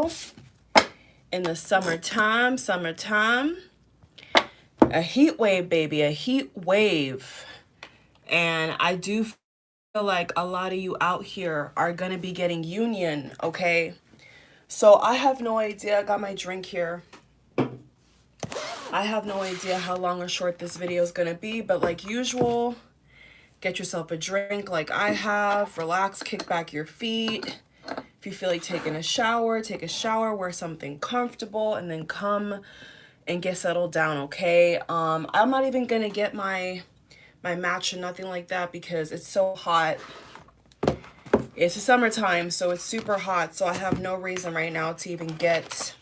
fall, in the summertime. A heat wave, baby, a heat wave. And I do feel like a lot of you out here are going to be getting union, okay? So I have no idea. I got my drink here. I have no idea how long or short this video is going to be, but like usual, get yourself a drink like I have. Relax, kick back your feet. If you feel like taking a shower, take a shower, wear something comfortable, and then come and get settled down, okay? I'm not even going to get my match or nothing like that because it's so hot. It's the summertime, so it's super hot, so I have no reason right now to even get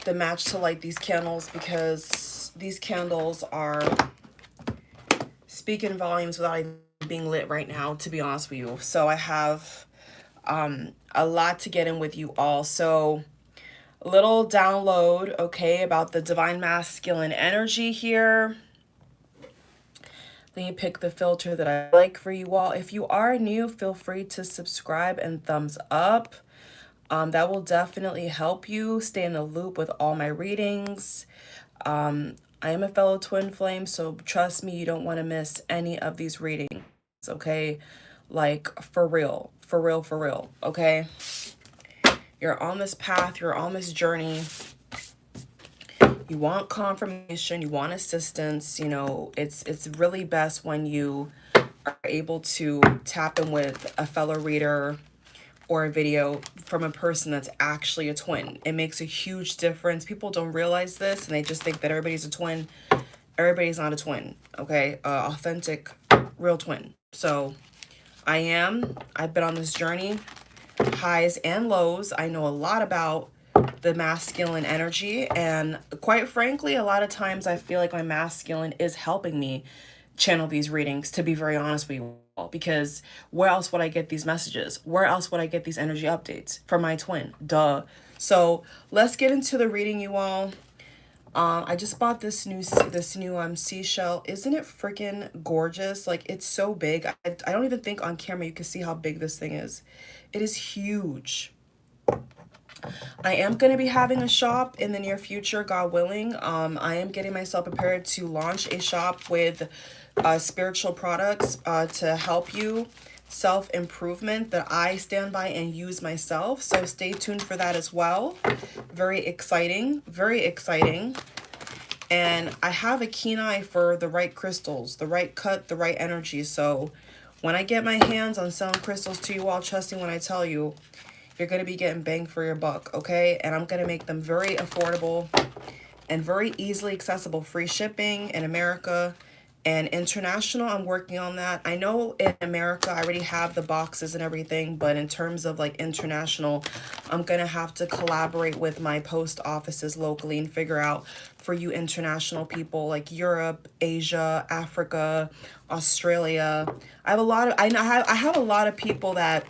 the match to light these candles because these candles are speaking volumes without even being lit right now, to be honest with you. So I have a lot to get in with you all. So a little download, okay, about the divine masculine energy here. Let me pick the filter that I like for you all. If you are new, feel free to subscribe and thumbs up. That will definitely help you stay in the loop with all my readings. I am a fellow twin flame, so trust me, you don't want to miss any of these readings, okay? Like, for real, okay? You're on this path, you're on this journey. You want confirmation, you want assistance, you know, it's really best when you are able to tap in with a fellow reader or a video from a person that's actually a twin. It makes a huge difference. People don't realize this and they just think that everybody's a twin. Everybody's not a twin, okay? Authentic, real twin. So I've been on this journey, highs and lows. I know a lot about the masculine energy, and quite frankly, a lot of times I feel like my masculine is helping me channel these readings, to be very honest with you all, because where else would I get these messages? Where else would I get these energy updates? From my twin, duh. So let's get into the reading, you all. I just bought this new seashell. Isn't it freaking gorgeous? Like, it's so big. I don't even think on camera you can see how big this thing is. It is huge. I am going to be having a shop in the near future, God willing. I am getting myself prepared to launch a shop with spiritual products to help you self-improvement that I stand by and use myself. So stay tuned for that as well. Very exciting, very exciting. And I have a keen eye for the right crystals, the right cut, the right energy. So when I get my hands on selling crystals to you all, trust me when I tell you, you're going to be getting bang for your buck, okay? And I'm going to make them very affordable and very easily accessible. Free shipping in America and international. I'm working on that. I know in America, I already have the boxes and everything, but in terms of like international, I'm going to have to collaborate with my post offices locally and figure out for you international people like Europe, Asia, Africa, Australia. I have a lot of people that,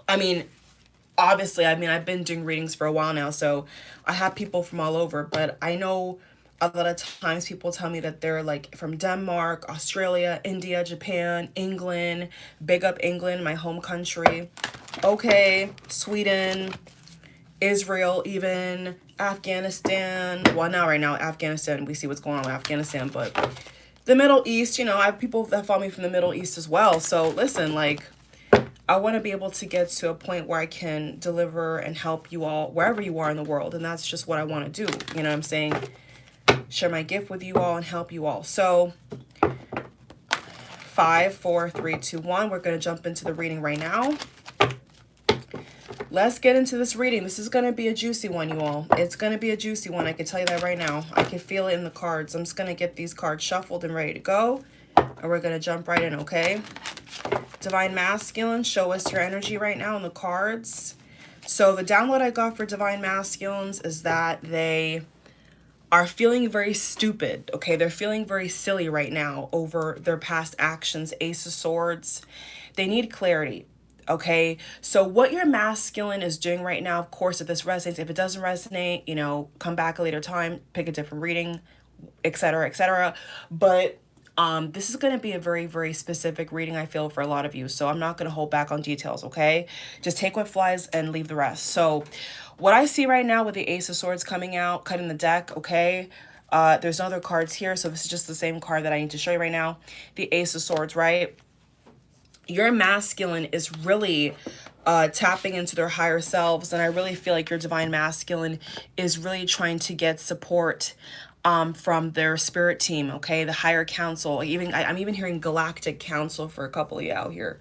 I mean, obviously, I've been doing readings for a while now, so I have people from all over, but I know a lot of times people tell me that they're like from Denmark, Australia, India, Japan, England, big up England, my home country, okay, Sweden, Israel, even Afghanistan. Well, not right now, Afghanistan, we see what's going on with Afghanistan, but the Middle East, you know, I have people that follow me from the Middle East as well. So listen, like, I want to be able to get to a point where I can deliver and help you all wherever you are in the world. And that's just what I want to do. You know what I'm saying? Share my gift with you all and help you all. So 5, 4, 3, 2, 1. We're going to jump into the reading right now. Let's get into this reading. This is going to be a juicy one, you all. It's going to be a juicy one. I can tell you that right now. I can feel it in the cards. I'm just going to get these cards shuffled and ready to go. And we're going to jump right in, okay? Divine Masculine, show us your energy right now in the cards. So the download I got for Divine Masculines is that they are feeling very stupid, okay? They're feeling very silly right now over their past actions. Ace of Swords. They need clarity, okay? So what your masculine is doing right now, of course, if this resonates, if it doesn't resonate, you know, come back a later time, pick a different reading, etc., etc. But This is going to be a very, very specific reading, I feel, for a lot of you. So I'm not going to hold back on details, okay? Just take what flies and leave the rest. So what I see right now with the Ace of Swords coming out, cutting the deck, okay? There's no other cards here, so this is just the same card that I need to show you right now. The Ace of Swords, right? Your masculine is really tapping into their higher selves, and I really feel like your divine masculine is really trying to get support from their spirit team, okay? The higher council. I'm even hearing galactic council for a couple of you out here.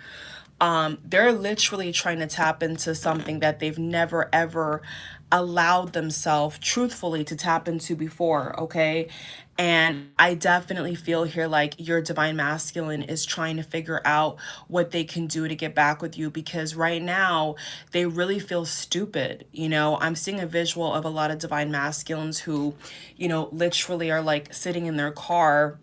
They're literally trying to tap into something that they've never ever allowed themselves truthfully to tap into before, okay? And I definitely feel here like your divine masculine is trying to figure out what they can do to get back with you, because right now they really feel stupid. You know, I'm seeing a visual of a lot of divine masculines who, you know, literally are like sitting in their car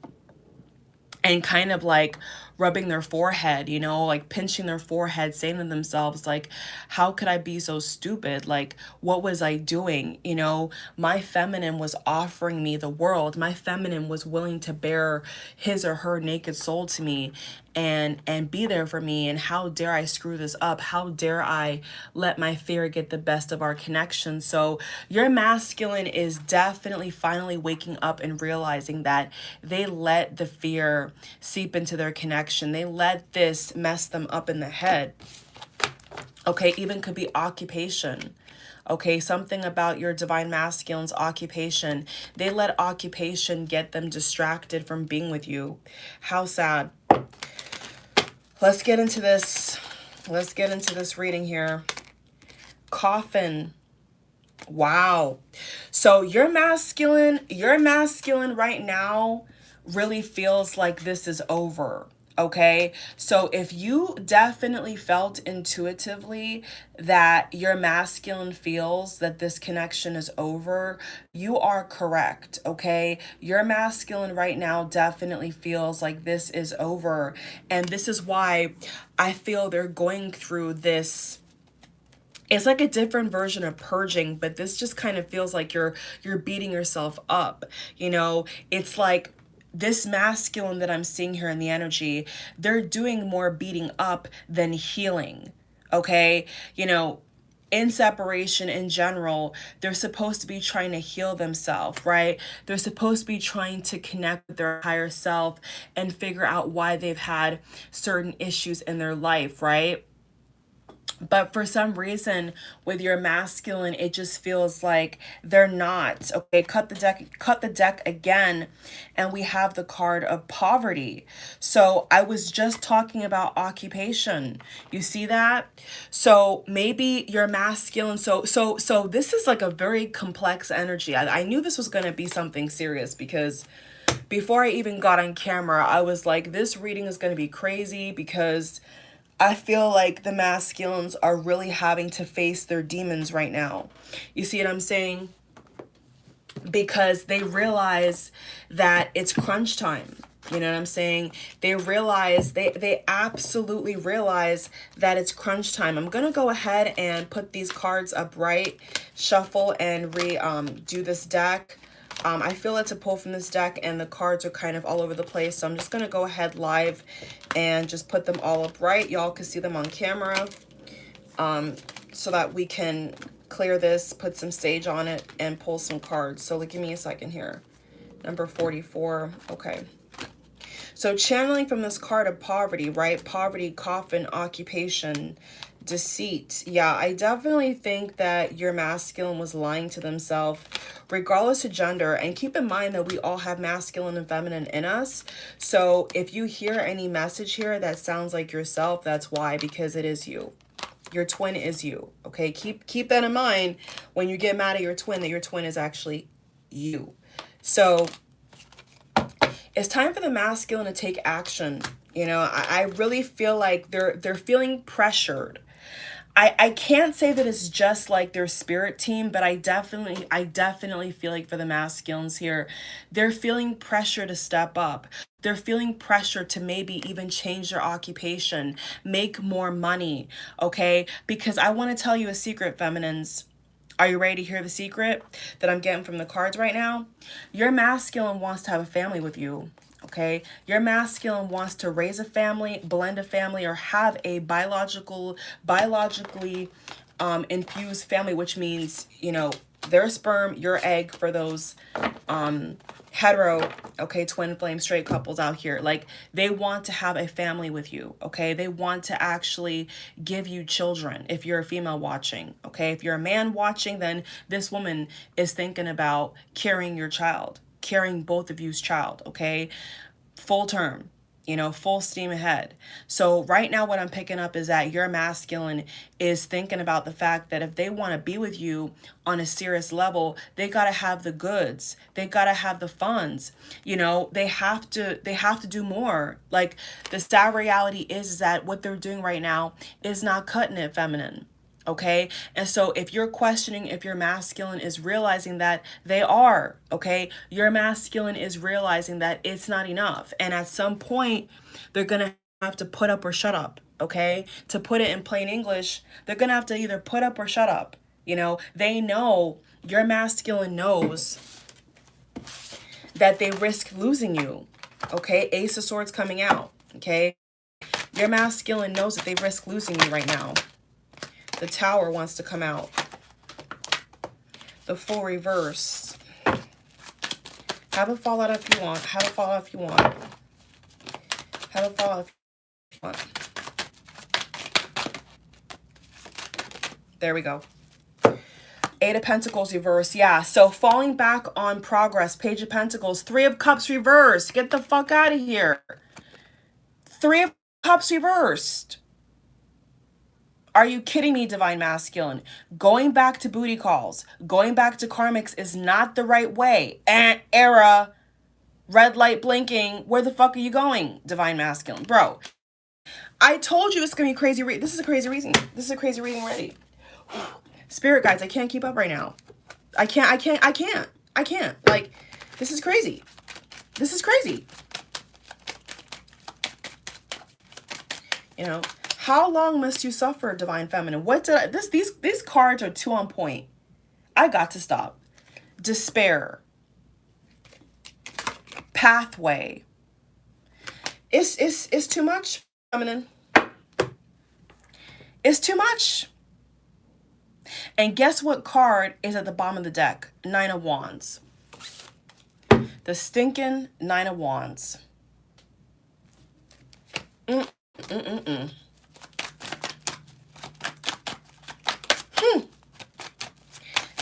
and kind of like rubbing their forehead, you know, like pinching their forehead, saying to themselves, like, how could I be so stupid? Like, what was I doing? You know, my feminine was offering me the world. My feminine was willing to bare his or her naked soul to me and be there for me. And how dare I screw this up? How dare I let my fear get the best of our connection? So your masculine is definitely finally waking up and realizing that they let the fear seep into their connection. They let this mess them up in the head. Okay, even could be occupation. Okay, something about your divine masculine's occupation. They let occupation get them distracted from being with you. How sad. Let's get into this. Let's get into this reading here. Coffin. Wow. So your masculine right now really feels like this is over. Okay, so if you definitely felt intuitively that your masculine feels that this connection is over, you are correct. Okay, your masculine right now definitely feels like this is over, and this is why I feel they're going through this. It's like a different version of purging, but this just kind of feels like you're beating yourself up. You know, it's like this masculine that I'm seeing here in the energy, they're doing more beating up than healing. Okay? You know, in separation in general, they're supposed to be trying to heal themselves, right? They're supposed to be trying to connect with their higher self and figure out why they've had certain issues in their life, right? But for some reason with your masculine, it just feels like they're not. Okay, cut the deck again, and we have the card of poverty. So I was just talking about occupation. You see that? So maybe your masculine, so this is like a very complex energy. I knew this was gonna be something serious, because before I even got on camera, I was like, this reading is gonna be crazy, because I feel like the masculines are really having to face their demons right now. You see what I'm saying? Because they realize that it's crunch time. You know what I'm saying? They realize, they absolutely realize that it's crunch time. I'm going to go ahead and put these cards upright, shuffle, and do this deck. I feel it's a pull from this deck, and the cards are kind of all over the place. So I'm just going to go ahead live and just put them all upright. Y'all can see them on camera, so that we can clear this, put some sage on it, and pull some cards. So give me a second here. Number 44. Okay. So channeling from this card of poverty, right? Poverty, coffin, occupation, deceit. Yeah, I definitely think that your masculine was lying to themselves, regardless of gender. And keep in mind that we all have masculine and feminine in us. So if you hear any message here that sounds like yourself, that's why, because it is you. Your twin is you. Okay, keep that in mind when you get mad at your twin, that your twin is actually you. So it's time for the masculine to take action. You know, I really feel like they're feeling pressured. I can't say that it's just like their spirit team, but I definitely feel like for the masculines here, they're feeling pressure to step up. They're feeling pressure to maybe even change their occupation, make more money, okay? Because I want to tell you a secret, feminines. Are you ready to hear the secret that I'm getting from the cards right now? Your masculine wants to have a family with you. Okay, your masculine wants to raise a family, blend a family, or have a biologically infused family, which means, you know, their sperm, your egg, for those hetero, okay, twin flame straight couples out here. Like, they want to have a family with you, okay? They want to actually give you children if you're a female watching, okay? If you're a man watching, then this woman is thinking about carrying your child, carrying both of you's child, okay? Full term, you know, full steam ahead. So right now what I'm picking up is that your masculine is thinking about the fact that if they want to be with you on a serious level, they got to have the goods. They got to have the funds. You know, they have to do more. Like, the sad reality is that what they're doing right now is not cutting it, feminine. Okay. And so if you're questioning if your masculine is realizing that they are, okay, your masculine is realizing that it's not enough. And at some point, they're going to have to put up or shut up. Okay. To put it in plain English, they're going to have to either put up or shut up. You know, they know, your masculine knows that they risk losing you. Okay. Ace of Swords coming out. Okay. Your masculine knows that they risk losing you right now. The Tower wants to come out. The Full reverse. Have a fallout if you want. Have a fallout if you want. Have a fallout if you want. There we go. Eight of Pentacles reverse. Yeah, so falling back on progress. Page of Pentacles. Three of Cups reversed. Get the fuck out of here. Three of Cups reversed. Are you kidding me, Divine Masculine? Going back to booty calls, going back to karmics is not the right way. Era, red light blinking. Where the fuck are you going, Divine Masculine? Bro, I told you it's going to be crazy. This is a crazy reading. This is a crazy reading already. Spirit guides, I can't keep up right now. I can't. Like, this is crazy. This is crazy. You know, how long must you suffer, Divine Feminine? What did I, these cards are too on point. I got to stop. Despair. Pathway. It's too much, feminine. It's too much. And guess what card is at the bottom of the deck? Nine of Wands. The stinking Nine of Wands.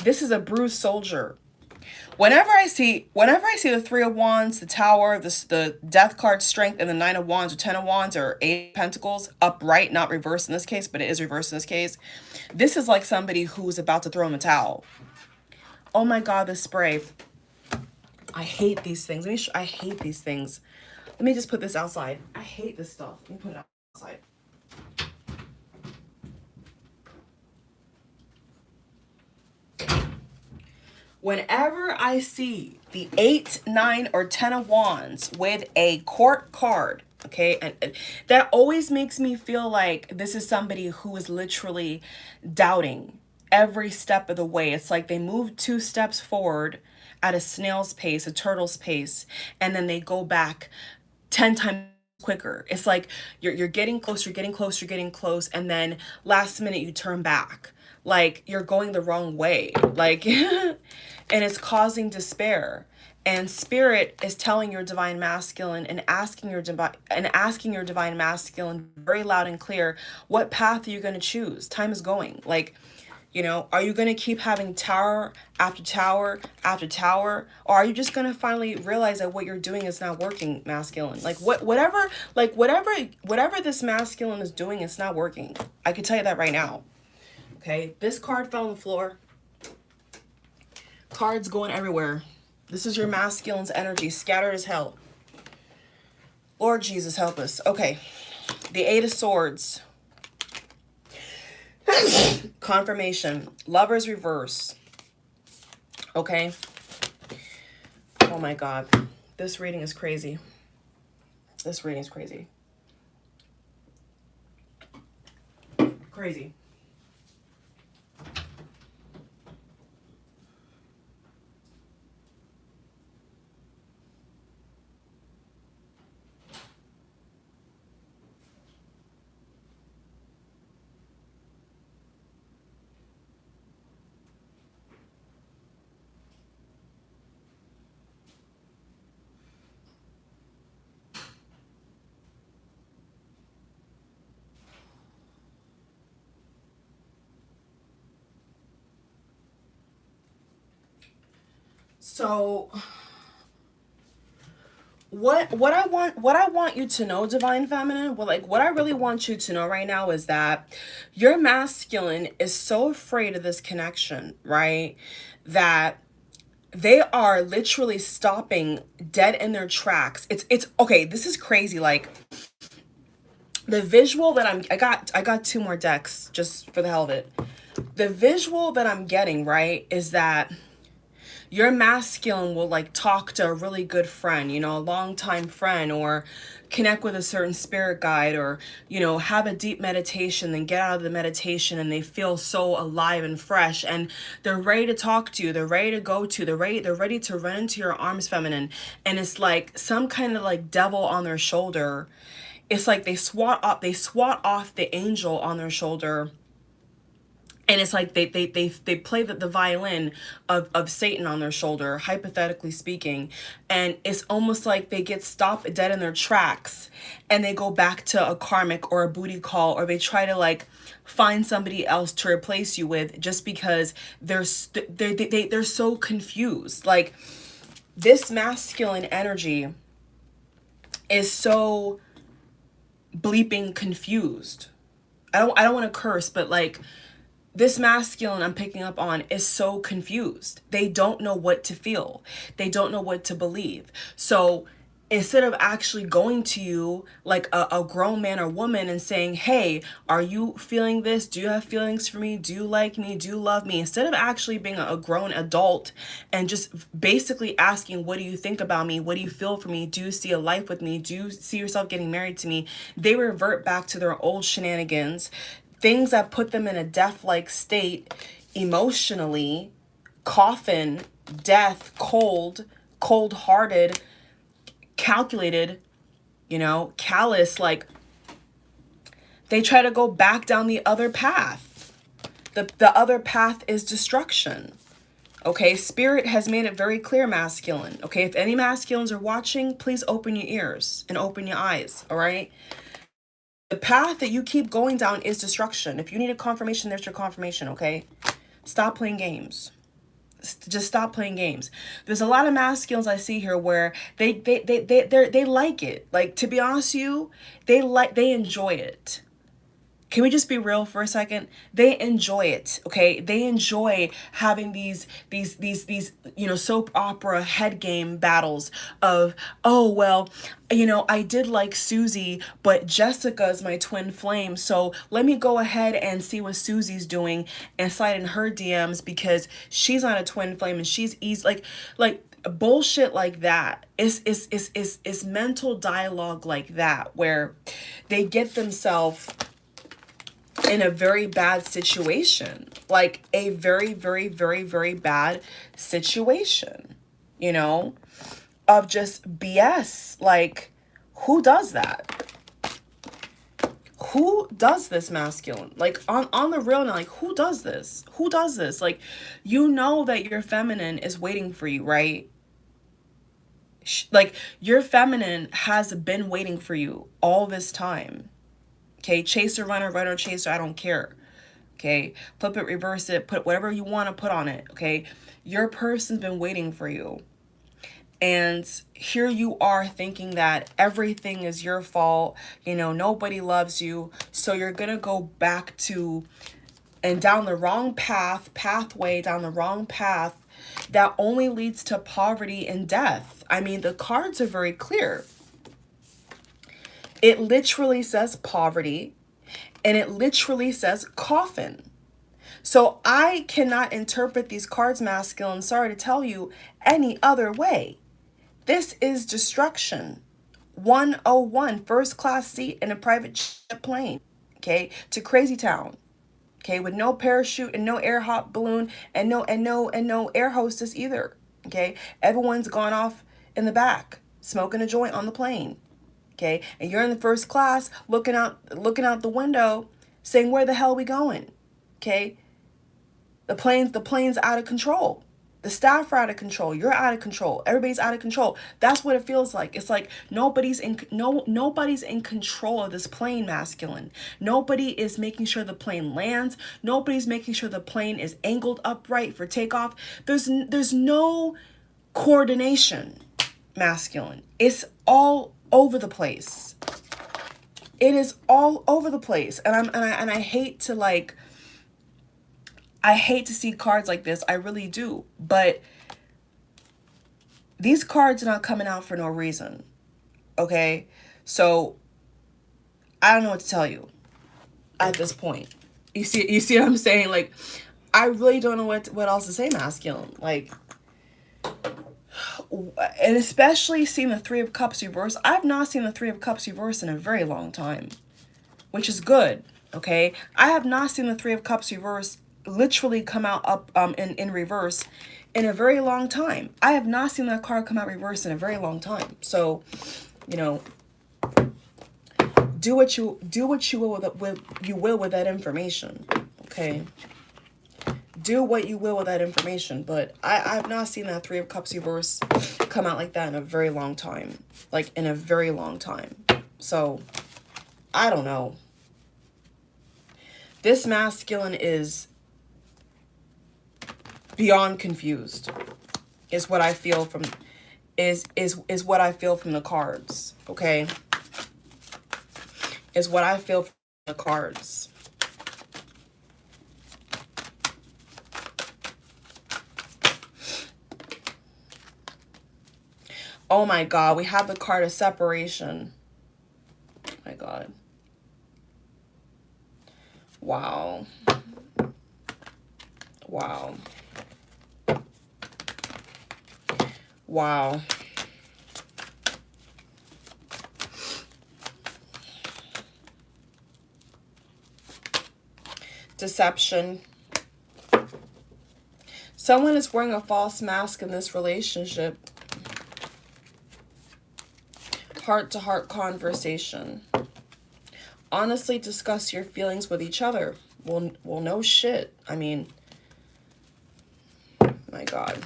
This is a bruised soldier. Whenever I see the Three of Wands, the Tower, the Death card, Strength, and the Nine of Wands or Ten of Wands or Eight of Pentacles, upright, not reversed in this case, but it is reversed in this case, this is like somebody who's about to throw in the towel. Oh my God, this spray. I hate these things. I hate these things. Let me just put this outside. I hate this stuff. Let me put it outside. Whenever I see the 8, 9, or 10 of Wands with a court card, okay, and that always makes me feel like this is somebody who is literally doubting every step of the way. It's like they move 2 steps forward at a snail's pace, a turtle's pace, and then they go back 10 times quicker. It's like you're getting close, you're getting close, you're getting close, and then last minute you turn back. Like, you're going the wrong way. Like, and it's causing despair. And Spirit is telling your Divine Masculine and asking your Divine Masculine very loud and clear, what path are you going to choose? Time is going. Like, you know, are you going to keep having tower after tower after tower? Or are you just going to finally realize that what you're doing is not working, masculine? Like, whatever this masculine is doing, it's not working. I can tell you that right now. Okay, this card fell on the floor. Cards going everywhere. This is your masculine's energy, scattered as hell. Lord Jesus, help us. Okay, the 8 of Swords. Confirmation. Lovers reverse. Okay. Oh my God. This reading is crazy. This reading is crazy. Crazy. So what I want you to know, divine feminine, what I really want you to know right now is that your masculine is so afraid of this connection, right? That they are literally stopping dead in their tracks. It's okay, this is crazy. Like, the visual that I got two more decks just for the hell of it. The visual that I'm getting, right, is that your masculine will like talk to a really good friend, a longtime friend, or connect with a certain spirit guide, or have a deep meditation, then get out of the meditation and they feel so alive and fresh, and they're ready to talk to you, they're ready to go to, they're ready to run into your arms, feminine. And it's like some kind of like devil on their shoulder. It's like they swat off the angel on their shoulder, and it's like they play the violin of Satan on their shoulder, hypothetically speaking. And it's almost like they get stopped dead in their tracks, and they go back to a karmic or a booty call, or they try to like find somebody else to replace you with, just because they're so confused. Like, this masculine energy is so bleeping confused. I don't want to curse, but like, this masculine I'm picking up on is so confused. They don't know what to feel. They don't know what to believe. So instead of actually going to you like a grown man or woman and saying, hey, are you feeling this? Do you have feelings for me? Do you like me? Do you love me? Instead of actually being a grown adult and just basically asking, what do you think about me? What do you feel for me? Do you see a life with me? Do you see yourself getting married to me? They revert back to their old shenanigans, things that put them in a death-like state emotionally, coffin, death, cold-hearted, calculated, callous. Like, they try to go back down the other path. The other path is destruction. Okay, Spirit has made it very clear, masculine. Okay, if any masculines are watching, please open your ears and open your eyes, all right? The path that you keep going down is destruction. If you need a confirmation, there's your confirmation, okay? Stop playing games. Just stop playing games. There's a lot of masculines I see here where they like it. Like, to be honest with you, they enjoy it. Can we just be real for a second? They enjoy it, okay? They enjoy having these soap opera head game battles of, oh, well, I did like Susie, but Jessica is my twin flame, so let me go ahead and see what Susie's doing and slide in her DMs because she's not a twin flame and she's easy. Like bullshit like that is mental dialogue like that, where they get themselves in a very bad situation, like a very, very, very, very bad situation, of just BS. Like, who does that? Who does this, masculine? Like, on the real now, like, who does this? Who does this? Like, that your feminine is waiting for you, right? Like, your feminine has been waiting for you all this time. Okay, chaser, runner, runner, chaser, I don't care. Okay, flip it, reverse it, put whatever you want to put on it. Okay, your person's been waiting for you. And here you are thinking that everything is your fault. Nobody loves you. So you're going to go back to and down the wrong pathway, down the wrong path that only leads to poverty and death. I mean, the cards are very clear. It literally says poverty, and it literally says coffin. So I cannot interpret these cards, masculine, sorry to tell you, any other way. This is destruction. 101, first class seat in a private jet plane, okay, to Crazy Town, okay, with no parachute and no air hop balloon and no air hostess either, okay. Everyone's gone off in the back, smoking a joint on the plane. Okay, and you're in the first class looking out the window saying, where the hell are we going? Okay, the plane's out of control. The staff are out of control. You're out of control. Everybody's out of control. That's what it feels like. It's like nobody's in control of this plane, masculine. Nobody is making sure the plane lands. Nobody's making sure the plane is angled upright for takeoff. There's no coordination, masculine. It's all over the place. It is all over the place. And I hate to like, I hate to see cards like this. I really do. But these cards are not coming out for no reason. Okay? So I don't know what to tell you at this point. You see what I'm saying? Like, I really don't know what else to say, masculine. Like, and especially seeing the Three of Cups reverse. I've not seen the Three of Cups reverse in a very long time, which is good. Okay, I have not seen the Three of Cups reverse literally come out up in reverse in a very long time. I have not seen that card come out reverse in a very long time. So, you know, do what you will with that information. Okay, do what you will with that information. But I have not seen that Three of Cups reverse come out like that in a very long time. Like, in a very long time. So, I don't know. This masculine is beyond confused. Is what I feel from is what I feel from the cards. Okay? Is what I feel from the cards. Oh my God, we have the card of separation. Oh my God. Wow. Wow. Wow. Deception. Someone is wearing a false mask in this relationship. Heart-to-heart conversation. Honestly discuss your feelings with each other. Well, no shit. I mean, my God.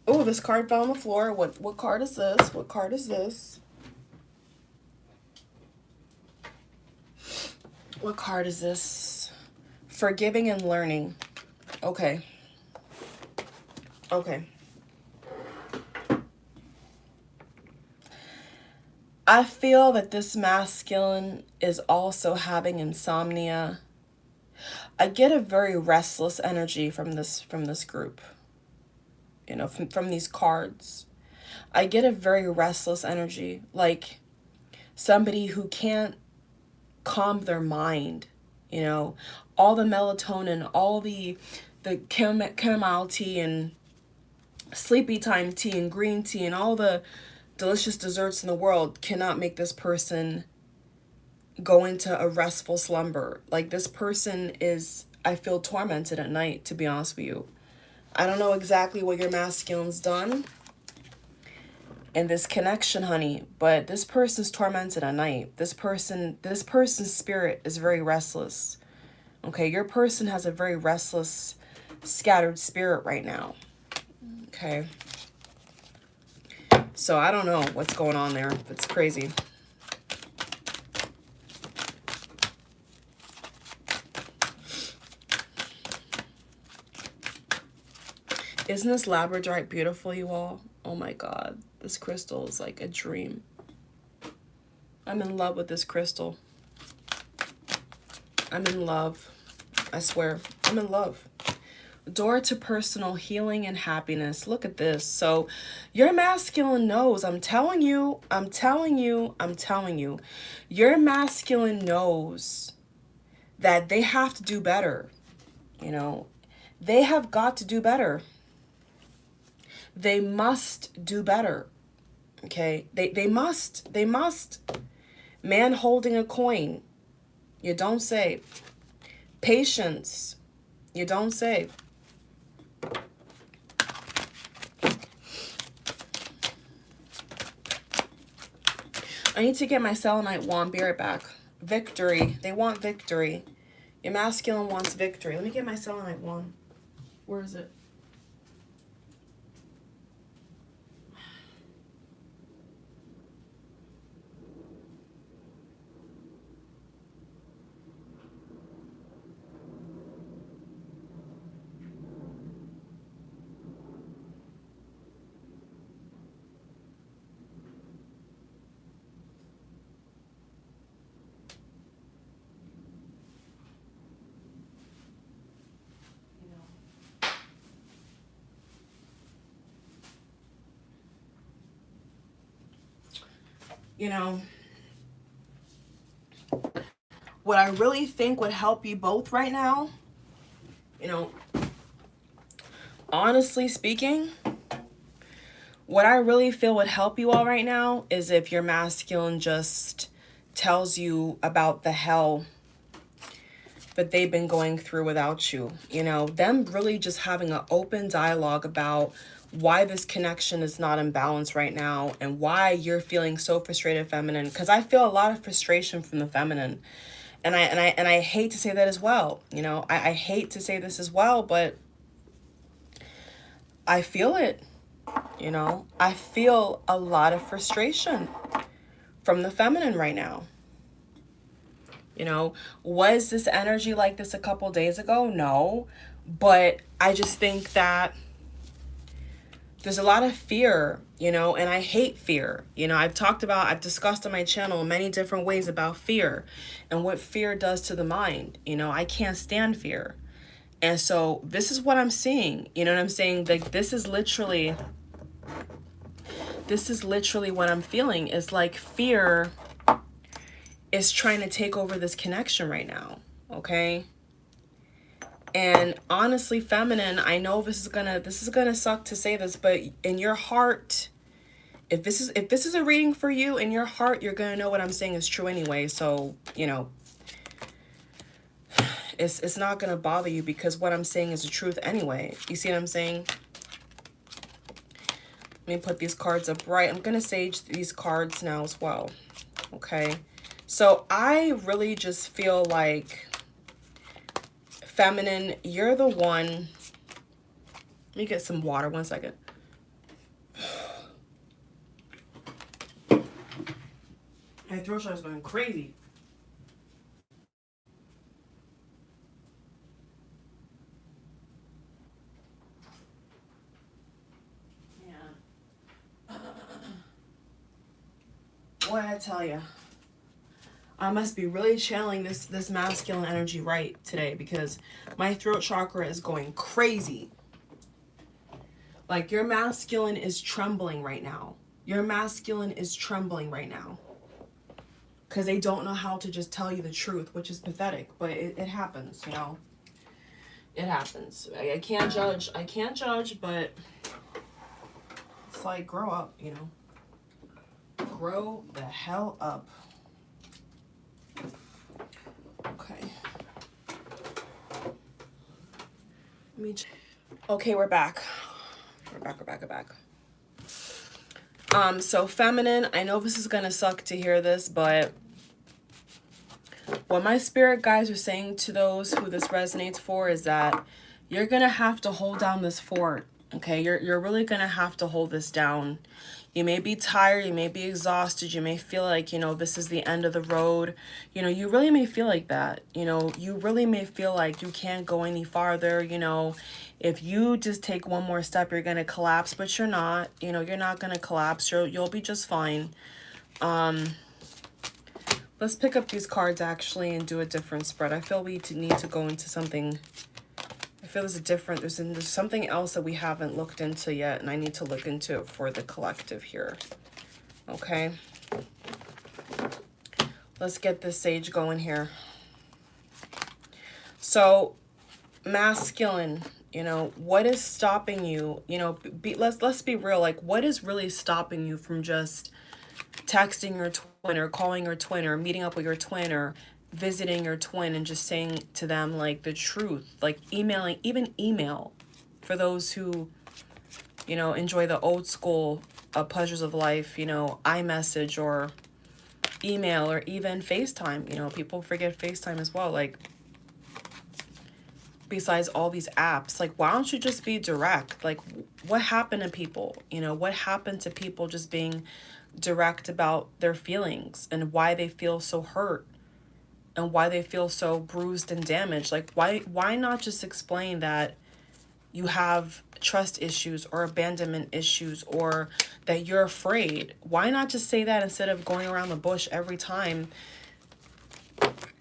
Oh, this card fell on the floor. What card is this? What card is this? What card is this? Forgiving and learning. Okay. Okay. I feel that this masculine is also having insomnia. I get a very restless energy from this group. You know, from these cards. I get a very restless energy, like somebody who can't calm their mind, you know, all the melatonin, all the chamomile tea and sleepy time tea and green tea and all the delicious desserts in the world cannot make this person go into a restful slumber. Like, this person is, I feel tormented at night, to be honest with you. I don't know exactly what your masculine's done in this connection, honey, but this person's tormented at night. This person's spirit is very restless. Okay, your person has a very restless, scattered spirit right now. Okay. So I don't know what's going on there. It's crazy. Isn't this labradorite beautiful, you all? Oh my God. This crystal is like a dream. I'm in love with this crystal. I'm in love. I swear. I'm in love. Door to personal healing and happiness. Look at this. So your masculine knows. I'm telling you. I'm telling you. I'm telling you. Your masculine knows that they have to do better. You know, they have got to do better. They must do better. Okay? They must. They must. Man holding a coin. You don't say. Patience. You don't say. I need to get my selenite wand. Be right back. Victory. They want victory. Your masculine wants victory. Let me get my selenite wand. Where is it? You know, what I really think would help you both right now, you know, honestly speaking, what I really feel would help you all right now is if your masculine just tells you about the hell that they've been going through without you. You know, them really just having an open dialogue about why this connection is not in balance right now and why you're feeling so frustrated, feminine. Because I feel a lot of frustration from the feminine. And I hate to say that as well. You know, I hate to say this as well, but I feel it. You know, I feel a lot of frustration from the feminine right now. You know, was this energy like this a couple days ago? No. But I just think that there's a lot of fear, you know, and I hate fear. You know, I've discussed on my channel many different ways about fear and what fear does to the mind. You know, I can't stand fear. And so this is what I'm seeing. You know what I'm saying? Like, this is literally what I'm feeling. Is like fear is trying to take over this connection right now. Okay. And honestly, feminine, I know this is gonna suck to say this, but in your heart, if this is a reading for you, in your heart, you're gonna know what I'm saying is true anyway. So, you know, it's not gonna bother you because what I'm saying is the truth anyway. You see what I'm saying? Let me put these cards up right. I'm gonna sage these cards now as well. Okay. So I really just feel like, feminine, you're the one. Let me get some water. 1 second. My throat is going crazy. Yeah. Boy, I tell you, I must be really channeling this masculine energy right today because my throat chakra is going crazy. Like, your masculine is trembling right now. Your masculine is trembling right now. Because they don't know how to just tell you the truth, which is pathetic. But it happens, you know. It happens. I can't judge. I can't judge, but it's like, grow up, you know. Grow the hell up. Okay. Okay, we're back. We're back. So feminine, I know this is gonna suck to hear this, but what my spirit guides are saying to those who this resonates for is that you're gonna have to hold down this fort. Okay, you're really gonna have to hold this down. You may be tired, you may be exhausted, you may feel like, you know, this is the end of the road. You know, you really may feel like that. You know, you really may feel like you can't go any farther. You know, if you just take one more step, you're gonna collapse, but you're not. You know, you're not gonna collapse. You'll be just fine. Let's pick up these cards actually and do a different spread. I feel we need to go into something. I feel there's something else that we haven't looked into yet, and I need to look into it for the collective here. Okay. Let's get this sage going here. So, masculine, you know, what is stopping you? You know, let's be real. Like, what is really stopping you from just texting your twin or calling your twin or meeting up with your twin or visiting your twin and just saying to them like the truth, like emailing, even email for those who, you know, enjoy the old school pleasures of life, you know, iMessage or email or even FaceTime. You know, people forget FaceTime as well. Like, besides all these apps, like, why don't you just be direct? Like, what happened to people? You know, what happened to people just being direct about their feelings and why they feel so hurt and why they feel so bruised and damaged? Like, why not just explain that you have trust issues or abandonment issues or that you're afraid? Why not just say that instead of going around the bush every time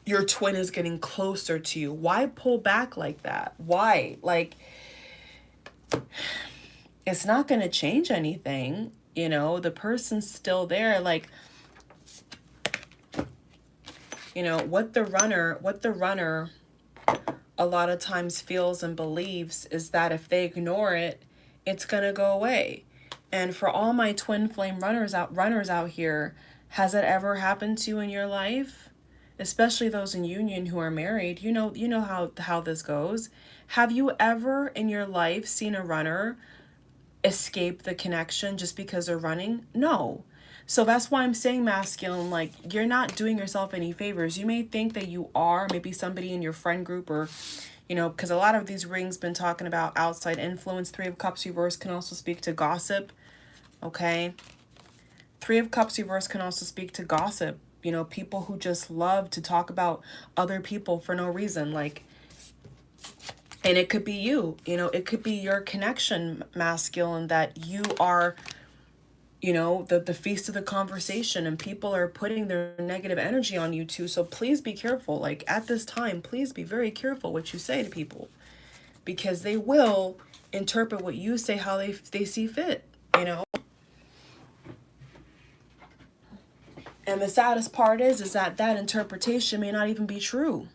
your twin is getting closer to you? Why pull back like that? Why? Like, it's not going to change anything. You know, the person's still there. Like, You know, what the runner a lot of times feels and believes is that if they ignore it, it's going to go away. And for all my twin flame runners out here, has it ever happened to you in your life? Especially those in union who are married, you know how this goes. Have you ever in your life seen a runner escape the connection just because they're running? No. So that's why I'm saying, masculine, like, you're not doing yourself any favors. You may think that you are, maybe somebody in your friend group, or, you know, because a lot of these rings been talking about outside influence. Three of Cups reverse can also speak to gossip. Okay. Three of Cups reverse can also speak to gossip. You know, people who just love to talk about other people for no reason. Like, and it could be you, you know, it could be your connection, masculine, that you are, you know, the feast of the conversation, and people are putting their negative energy on you too. So please be careful. Like, at this time, please be very careful what you say to people, because they will interpret what you say how they see fit, you know. And the saddest part is that that interpretation may not even be true.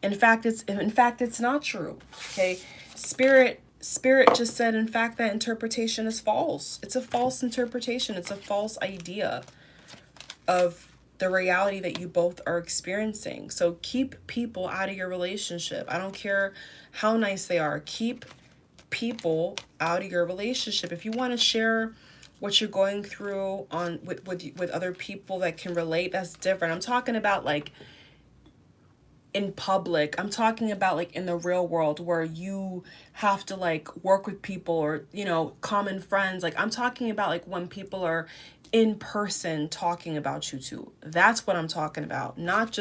In fact, it's not true. Okay, spirit just said, in fact, that interpretation is false. It's a false interpretation. It's a false idea of the reality that you both are experiencing. So keep people out of your relationship. I don't care how nice they are. Keep people out of your relationship. If you want to share what you're going through on with other people that can relate, that's different. I'm talking about, like, in public. I'm talking about, like, in the real world, where you have to, like, work with people, or, you know, common friends. Like, I'm talking about, like, when people are in person talking about you too. That's what I'm talking about. Not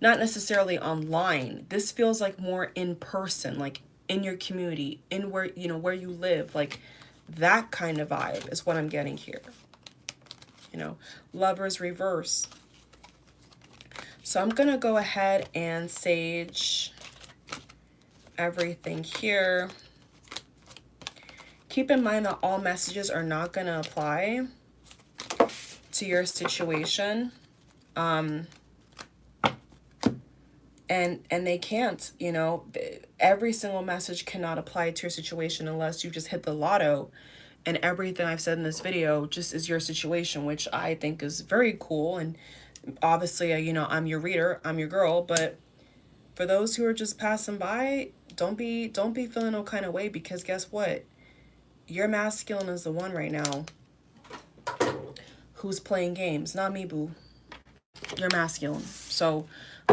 necessarily online. This feels like more in person, like in your community, in where, you know, where you live. Like, that kind of vibe is what I'm getting here. You know, Lovers reverse. So I'm going to go ahead and sage everything here. Keep in mind that all messages are not going to apply to your situation. And they can't, you know, every single message cannot apply to your situation unless you just hit the lotto and everything I've said in this video just is your situation, which I think is very cool. And obviously, you know, I'm your reader, I'm your girl, but for those who are just passing by, don't be feeling no kind of way, because guess what? Your masculine is the one right now who's playing games, not me, boo. You're masculine. So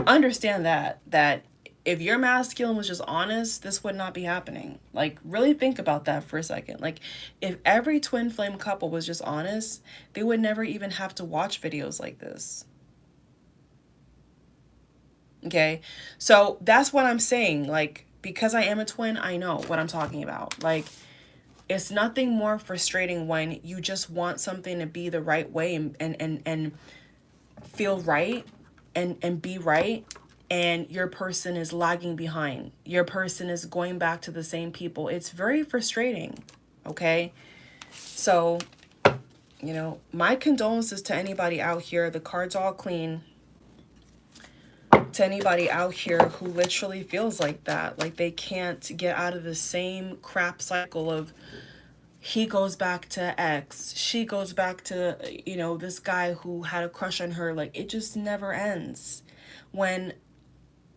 understand that if your masculine was just honest, this would not be happening. Like, really think about that for a second. Like, if every twin flame couple was just honest, they would never even have to watch videos like this. Okay, so that's what I'm saying. Like, because I am a twin, I know what I'm talking about. Like, it's nothing more frustrating when you just want something to be the right way and feel right and be right, and your person is lagging behind. Your person is going back to the same people. It's very frustrating, okay? So, you know, my condolences to anybody out here. The card's all clean. To anybody out here who literally feels like that, like they can't get out of the same crap cycle of he goes back to X, she goes back to, you know, this guy who had a crush on her. Like, it just never ends, when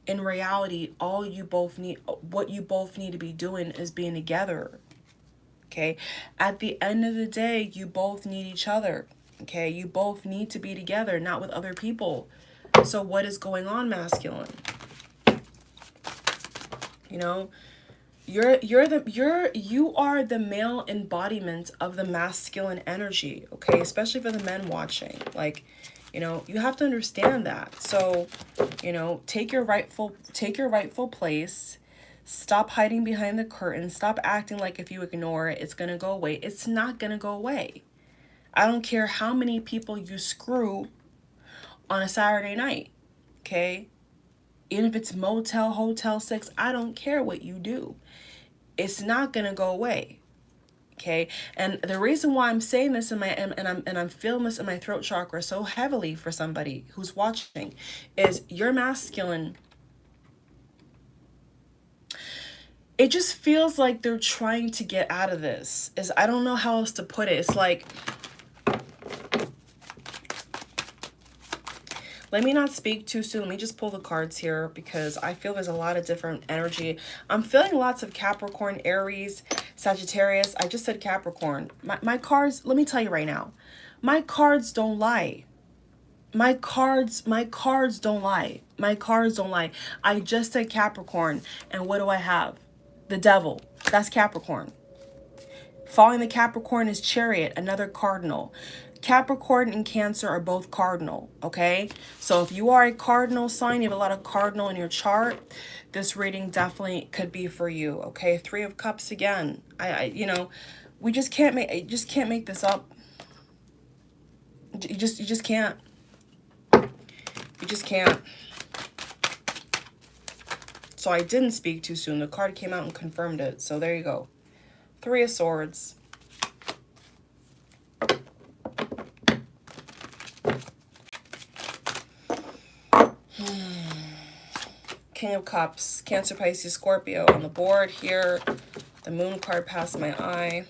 in reality, what you both need to be doing is being together. Okay, at the end of the day, you both need each other. Okay, you both need to be together, not with other people. So what is going on, masculine? You know, you are the male embodiment of the masculine energy, okay? Especially for the men watching. Like, you know, you have to understand that. So, you know, take your rightful place. Stop hiding behind the curtain. Stop acting like if you ignore it, it's going to go away. It's not going to go away. I don't care how many people you screw on a Saturday night, okay? Even if it's motel, hotel sex, I don't care what you do. It's not going to go away, Okay, and the reason why I'm saying this in my and I'm feeling this in my throat chakra so heavily for somebody who's watching is your masculine. It just feels like they're trying to get out of this. I don't know how else to put it. It's like, let me not speak too soon. Let me just pull the cards here because I feel there's a lot of different energy. I'm feeling lots of Capricorn, Aries, Sagittarius. I just said Capricorn. My cards, let me tell you right now, my cards don't lie. My cards don't lie. My cards don't lie. I just said Capricorn, and what do I have? The Devil. That's Capricorn. Following the Capricorn is Chariot, another cardinal. Capricorn and Cancer are both cardinal, okay? So if you are a cardinal sign, you have a lot of cardinal in your chart, this reading definitely could be for you, okay? Three of Cups again. You know, we just can't make this up. You just can't. You just can't. So I didn't speak too soon. The card came out and confirmed it. So there you go. Three of Swords. King of Cups, Cancer, Pisces, Scorpio on the board here. The Moon card passed my eye.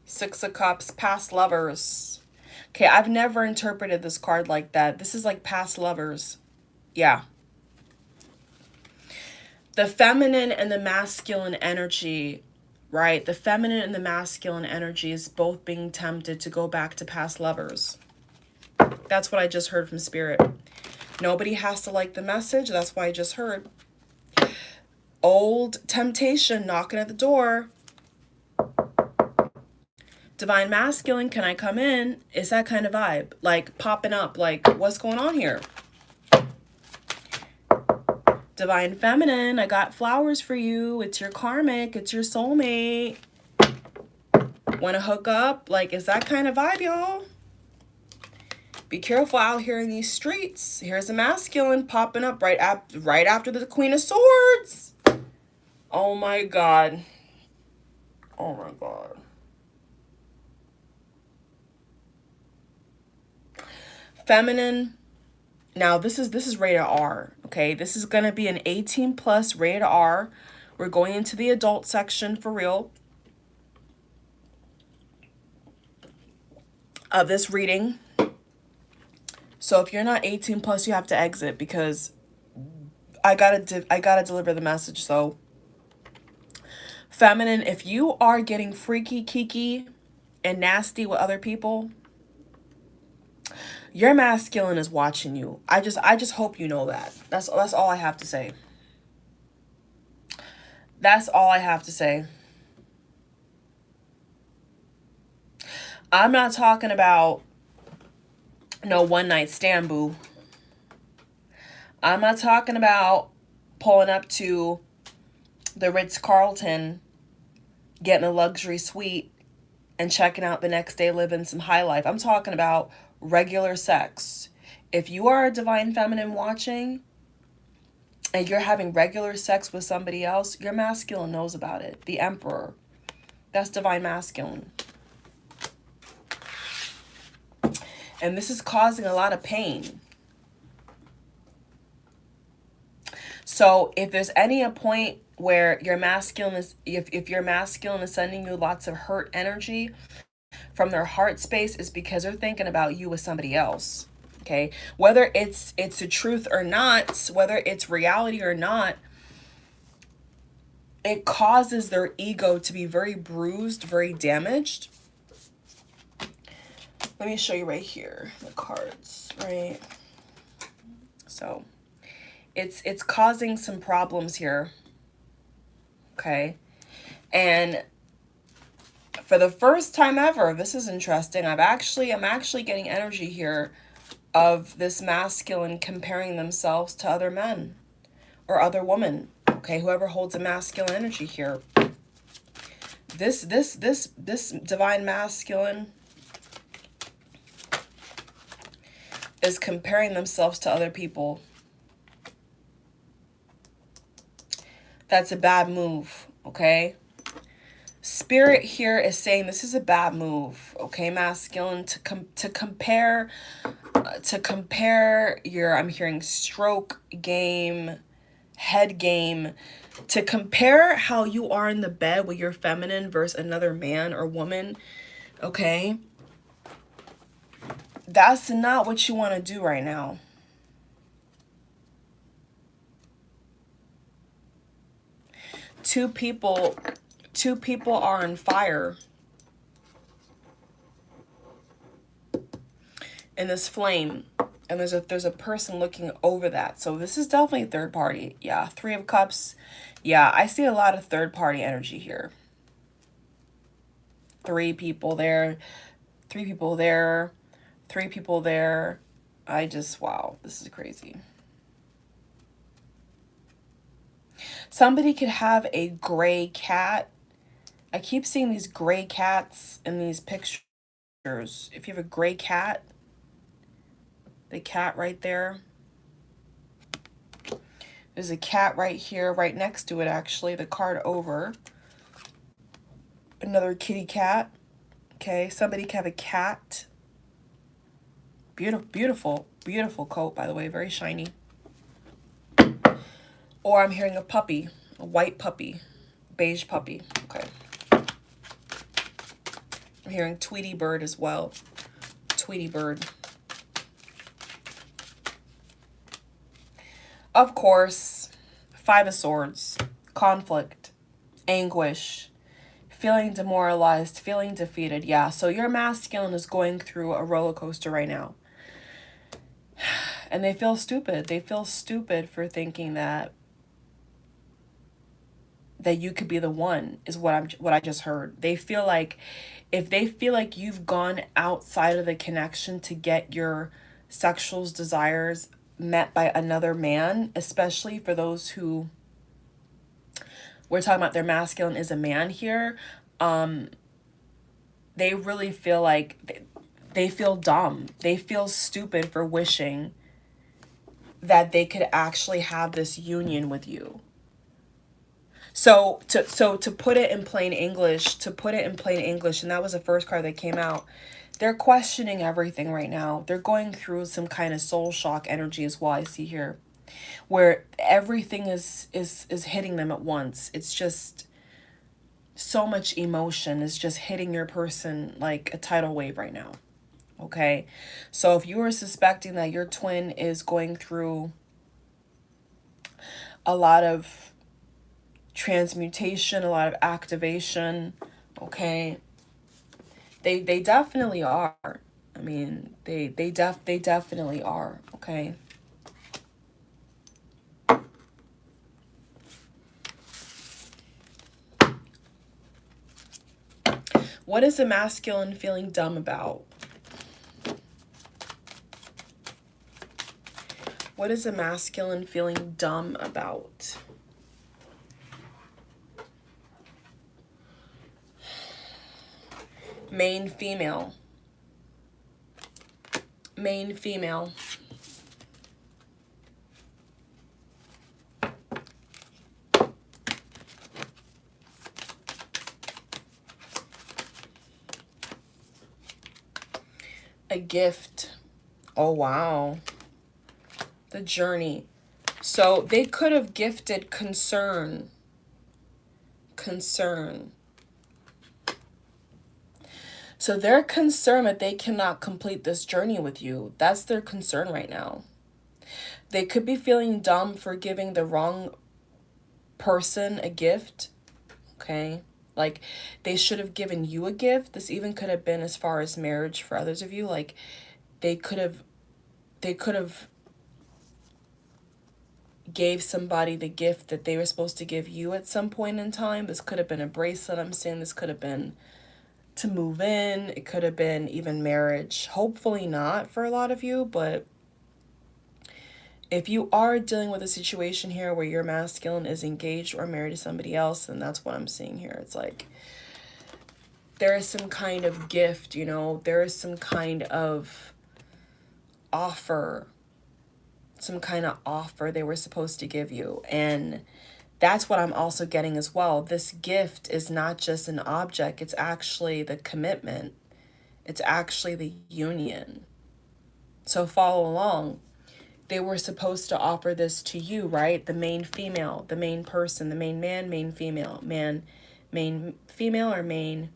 Six of Cups, past lovers. Okay, I've never interpreted this card like that. This is like past lovers. Yeah. The feminine and the masculine energy, right? The feminine and the masculine energy is both being tempted to go back to past lovers. That's what I just heard from Spirit. Nobody has to like the message. That's why I just heard. Old temptation knocking at the door. Divine masculine, can I come in? It's that kind of vibe. Like popping up. Like, what's going on here? Divine feminine, I got flowers for you. It's your karmic. It's your soulmate. Want to hook up? Like, is that kind of vibe, y'all? Be careful out here in these streets. Here's a masculine popping up right after the Queen of Swords. Oh my God. Oh my God. Feminine. Now this is rated R. Okay, this is gonna be an 18 plus rated R. We're going into the adult section for real of this reading. So if you're not 18 plus, you have to exit because I gotta deliver the message. So feminine, if you are getting freaky, kiki, and nasty with other people, your masculine is watching you. I just hope you know that. That's all I have to say. That's all I have to say. I'm not talking about no one night stand, boo. I'm not talking about pulling up to the Ritz-Carlton, getting a luxury suite, and checking out the next day, living some high life. I'm talking about regular sex. If you are a divine feminine watching and you're having regular sex with somebody else, your masculine knows about it. The Emperor. That's divine masculine. And this is causing a lot of pain. So if there's any a point where your masculine is, if your masculine is sending you lots of hurt energy from their heart space, is because they're thinking about you with somebody else. Okay, whether it's the truth or not, whether it's reality or not, it causes their ego to be very bruised, very damaged. Let me show you right here the cards, right? So it's causing some problems here. Okay, and for the first time ever, this is interesting. I'm actually getting energy here of this masculine comparing themselves to other men or other women. Okay, whoever holds a masculine energy here. This divine masculine is comparing themselves to other people. That's a bad move, okay? Spirit here is saying this is a bad move, okay, masculine, to compare your, I'm hearing stroke game, head game, to compare how you are in the bed with your feminine versus another man or woman, okay? That's not what you want to do right now. Two people are on fire in this flame, and there's a person looking over that. So this is definitely third party. Yeah, 3 of Cups. Yeah, I see a lot of third party energy here. 3 people there, 3 people there, 3 people there. Wow, this is crazy. Somebody could have a gray cat. I keep seeing these gray cats in these pictures. If you have a gray cat, the cat right there. There's a cat right here, right next to it, actually, the card over. Another kitty cat. Okay, somebody can have a cat. Beautiful, beautiful, beautiful coat, by the way, very shiny. Or I'm hearing a puppy, a white puppy, beige puppy. Okay. I'm hearing Tweety bird as well. Tweety bird. Of course, 5 of Swords, conflict, anguish, feeling demoralized, feeling defeated. Yeah, so your masculine is going through a roller coaster right now. And they feel stupid. They feel stupid for thinking that you could be the one, is what I just heard. They feel like if they feel like you've gone outside of the connection to get your sexual desires met by another man, especially for those who, we're talking about their masculine is a man here, they really feel like they feel dumb. They feel stupid for wishing that they could actually have this union with you. So to put it in plain English, and that was the first card that came out, they're questioning everything right now. They're going through some kind of soul shock energy as well, I see here, where everything is hitting them at once. It's just so much emotion is just hitting your person like a tidal wave right now. Okay, so if you are suspecting that your twin is going through a lot of transmutation, a lot of activation, okay, they definitely are. I mean, they definitely are. Okay. What is the masculine feeling dumb about? What is the masculine feeling dumb about? Main female. Main female. A gift. Oh, wow. The journey. So they could have gifted concern. Concern. So they're concerned that they cannot complete this journey with you. That's their concern right now. They could be feeling dumb for giving the wrong person a gift. Okay. Like they should have given you a gift. This even could have been as far as marriage for others of you. Like they could have gave somebody the gift that they were supposed to give you at some point in time. This could have been a bracelet. I'm saying this could have been to move in. It could have been even marriage. Hopefully not for a lot of you, but if you are dealing with a situation here where your masculine is engaged or married to somebody else, then that's what I'm seeing here. It's like there is some kind of gift, you know, there is some kind of offer, they were supposed to give you. And That's what I'm also getting as well. This gift is not just an object, it's actually the commitment, it's actually the union. So follow along. They were supposed to offer this to you, right? The main female, the main person, the main man, main female, man, main female, or main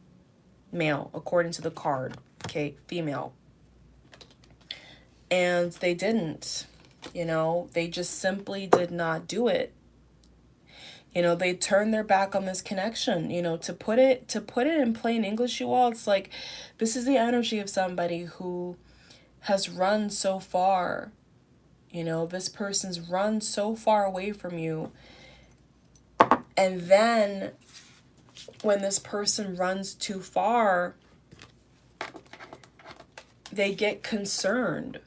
male, according to the card. Okay, female. And they didn't, they just simply did not do it. They turned their back on this connection. To put it in plain English, you all, it's like this is the energy of somebody who has run so far. This person's run so far away from you. And then when this person runs too far, they get concerned.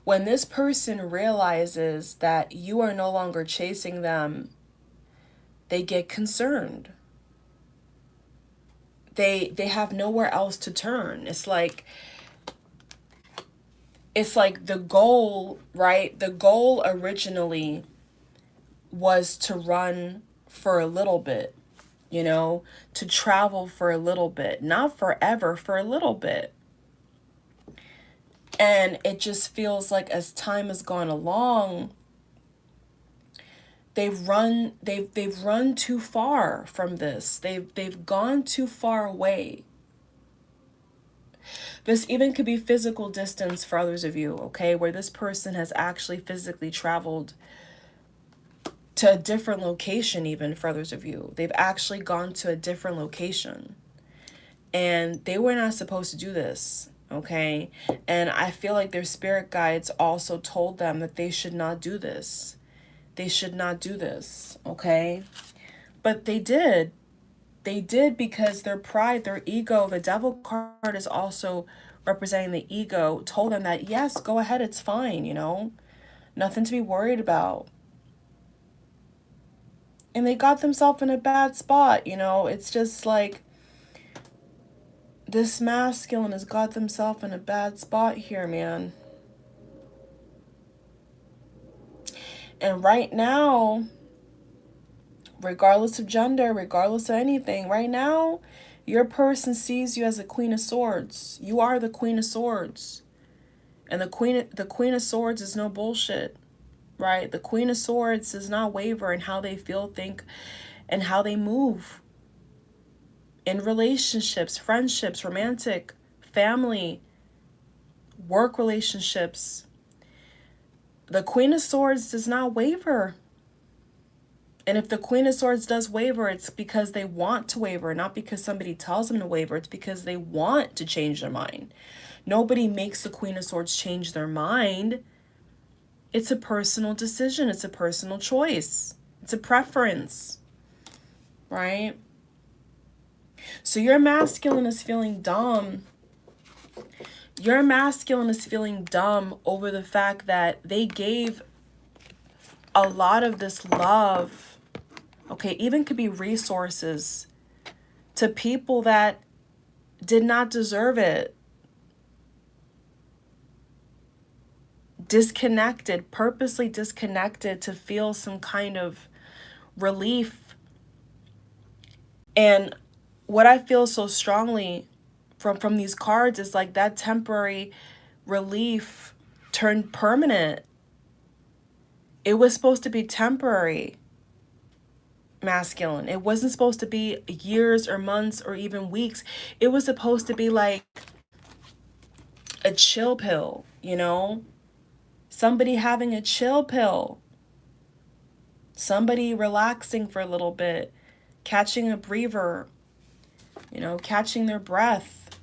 When this person realizes that you are no longer chasing them, they get concerned. They have nowhere else to turn. It's like the goal, right? The goal originally was to run for a little bit, to travel for a little bit, not forever, for a little bit. And it just feels like as time has gone along, they've run too far from this. They've gone too far away. This even could be physical distance for others of you, okay? Where this person has actually physically traveled to a different location, even for others of you. They've actually gone to a different location. And they were not supposed to do this, okay? And I feel like their spirit guides also told them that they should not do this. They should not do this, okay? But they did. They did because their pride, their ego, the devil card is also representing the ego, told them that, yes, go ahead, it's fine, nothing to be worried about. And they got themselves in a bad spot, it's just like this masculine has got themselves in a bad spot here, man. And right now, regardless of gender, regardless of anything, right now, your person sees you as a Queen of Swords. You are the Queen of Swords. And the Queen of Swords is no bullshit, right? The Queen of Swords does not waver in how they feel, think, and how they move. In relationships, friendships, romantic, family, work relationships, the Queen of Swords does not waver. And if the Queen of Swords does waver, it's because they want to waver, not because somebody tells them to waver. It's because they want to change their mind. Nobody makes the Queen of Swords change their mind. It's a personal decision. It's a personal choice. It's a preference, right? So your masculine is feeling dumb. Your masculine is feeling dumb over the fact that they gave a lot of this love, okay, even could be resources, to people that did not deserve it. Disconnected, purposely disconnected to feel some kind of relief. And what I feel so strongly from these cards is like that temporary relief turned permanent. It was supposed to be temporary, masculine. It wasn't supposed to be years or months or even weeks. It was supposed to be like a chill pill, Somebody having a chill pill. Somebody relaxing for a little bit, catching a breather, catching their breath.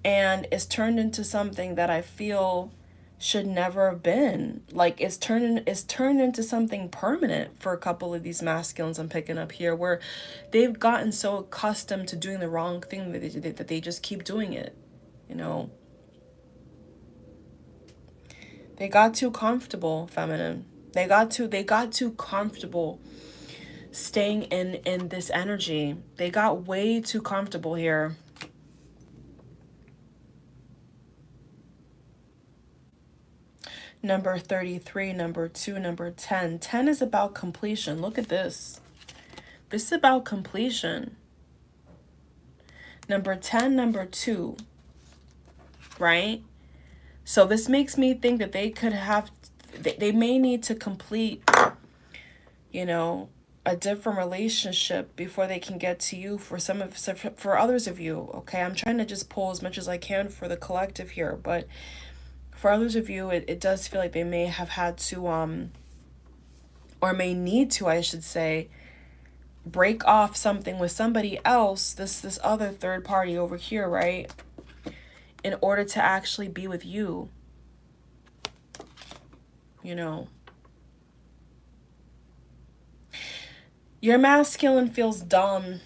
And it's turned into something that I feel should never have been. Like it's turned into something permanent for a couple of these masculines I'm picking up here, where they've gotten so accustomed to doing the wrong thing that they just keep doing it, They got too comfortable, feminine. They got too comfortable staying in this energy. They got way too comfortable here. Number 33, number 2, number 10. 10 is about completion. Look at this. This is about completion. Number 10, number 2, right? So this makes me think that they could have, they may need to complete, you know, a different relationship before they can get to you for others of you. Okay, I'm trying to just pull as much as I can for the collective here, but for others of you, it does feel like they may have had to or may need to, I should say, break off something with somebody else, this other third party over here, right, in order to actually be with you. You know, your masculine feels dumb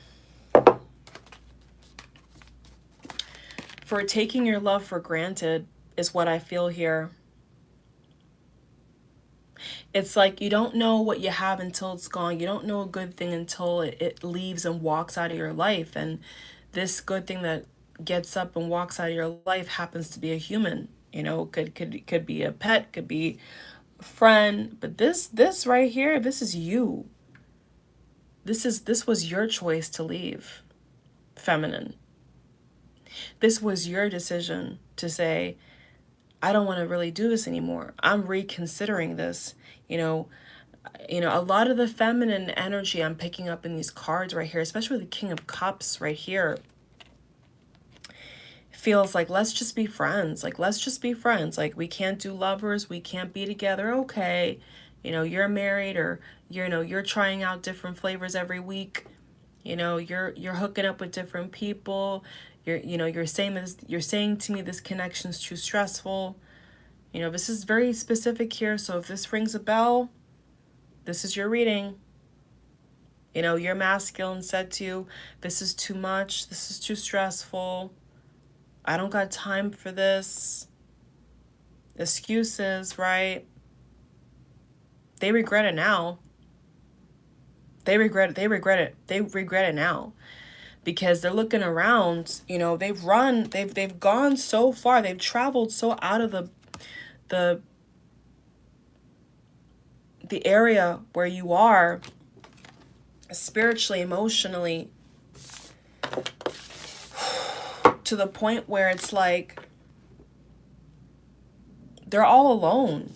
for taking your love for granted, is what I feel here. It's like you don't know what you have until it's gone. You don't know a good thing until it leaves and walks out of your life. And this good thing that gets up and walks out of your life happens to be a human. You know, could be a pet, could be a friend. But this right here, this is you. This was your choice to leave, feminine. This was your decision to say, I don't want to really do this anymore. I'm reconsidering this. You know, a lot of the feminine energy I'm picking up in these cards right here, especially the King of Cups right here, feels like, let's just be friends. Like, let's just be friends. Like, we can't do lovers. We can't be together. Okay. You know, you're married, or, you're trying out different flavors every week. You know, you're hooking up with different people. You're saying to me this connection's too stressful. You know, this is very specific here. So if this rings a bell, this is your reading. You know, your masculine said to you, this is too much. This is too stressful. I don't got time for this. Excuses, right? They regret it now. They regret it now. Because they're looking around, they've gone so far. They've traveled so out of the area where you are spiritually, emotionally, to the point where it's like they're all alone.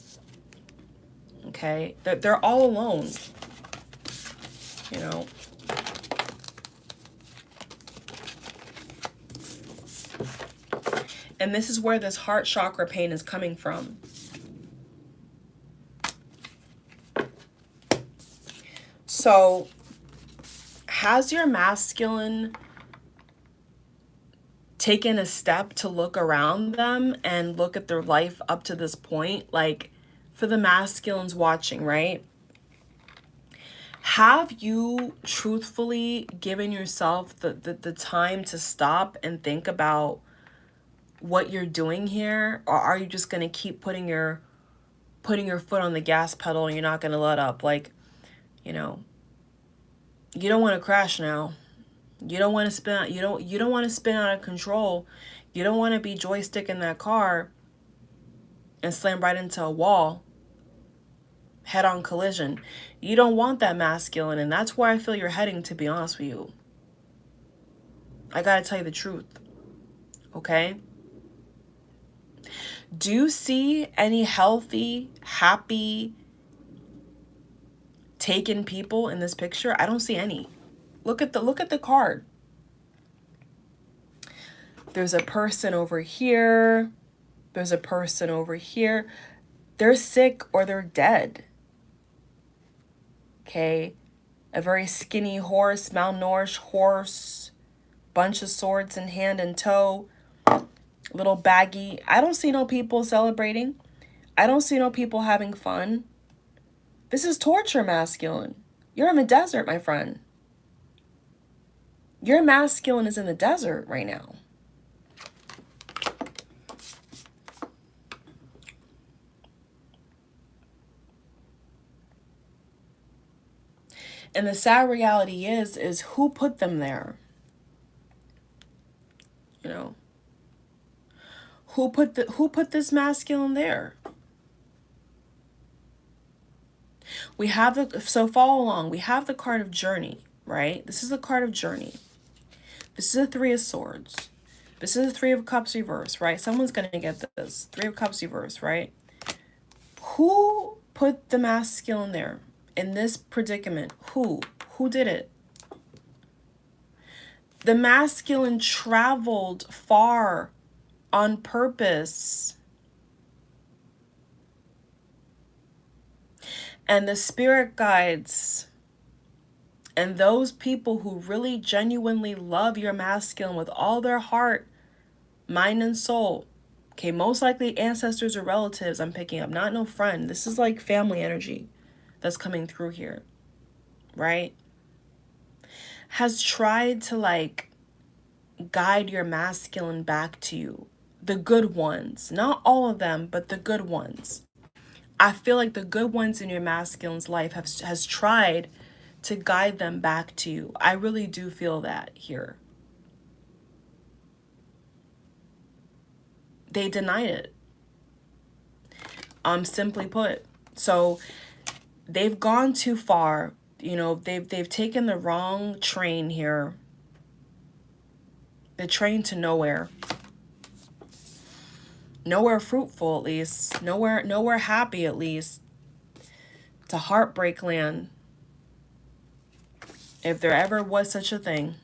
Okay? They're all alone. You know. And this is where this heart chakra pain is coming from. So, has your masculine taken a step to look around them and look at their life up to this point? Like, for the masculines watching, right? Have you truthfully given yourself the time to stop and think about what you're doing here? Or are you just going to keep putting your foot on the gas pedal and you're not going to let up? Like, you don't want to crash now. You don't want to spin. You don't want to spin out of control. You don't want to be joystick in that car and slam right into a wall. Head-on collision. You don't want that masculine, and that's where I feel you're heading, to be honest with you. I gotta tell you the truth. Okay? Do you see any healthy, happy, taken people in this picture? I don't see any. Look at the card. There's a person over here. There's a person over here. They're sick or they're dead. Okay? A very skinny horse, malnourished horse, bunch of swords in hand and toe, little baggy. I don't see no people celebrating. I don't see no people having fun. This is torture masculine. You're in the desert, my friend. Your masculine is in the desert right now. And the sad reality is who put them there? You know, who put this masculine there? We have the, so follow along. We have the card of journey, right? This is the card of journey. This is the Three of Swords. This is the Three of Cups reverse, right? Someone's going to get this. Three of Cups reverse, right? Who put the masculine there in this predicament? Who? Who did it? The masculine traveled far on purpose. And the spirit guides and those people who really genuinely love your masculine with all their heart, mind, and soul. Okay, most likely ancestors or relatives I'm picking up, not no friend. This is like family energy that's coming through here, right? Has tried to like guide your masculine back to you. The good ones, not all of them, but the good ones. I feel like the good ones in your masculine's life has tried to guide them back to you. I really do feel that here. They denied it. Simply put. So they've gone too far. You know, they've taken the wrong train here. The train to nowhere. Nowhere fruitful, at least. Nowhere happy, at least. To heartbreak land. If there ever was such a thing.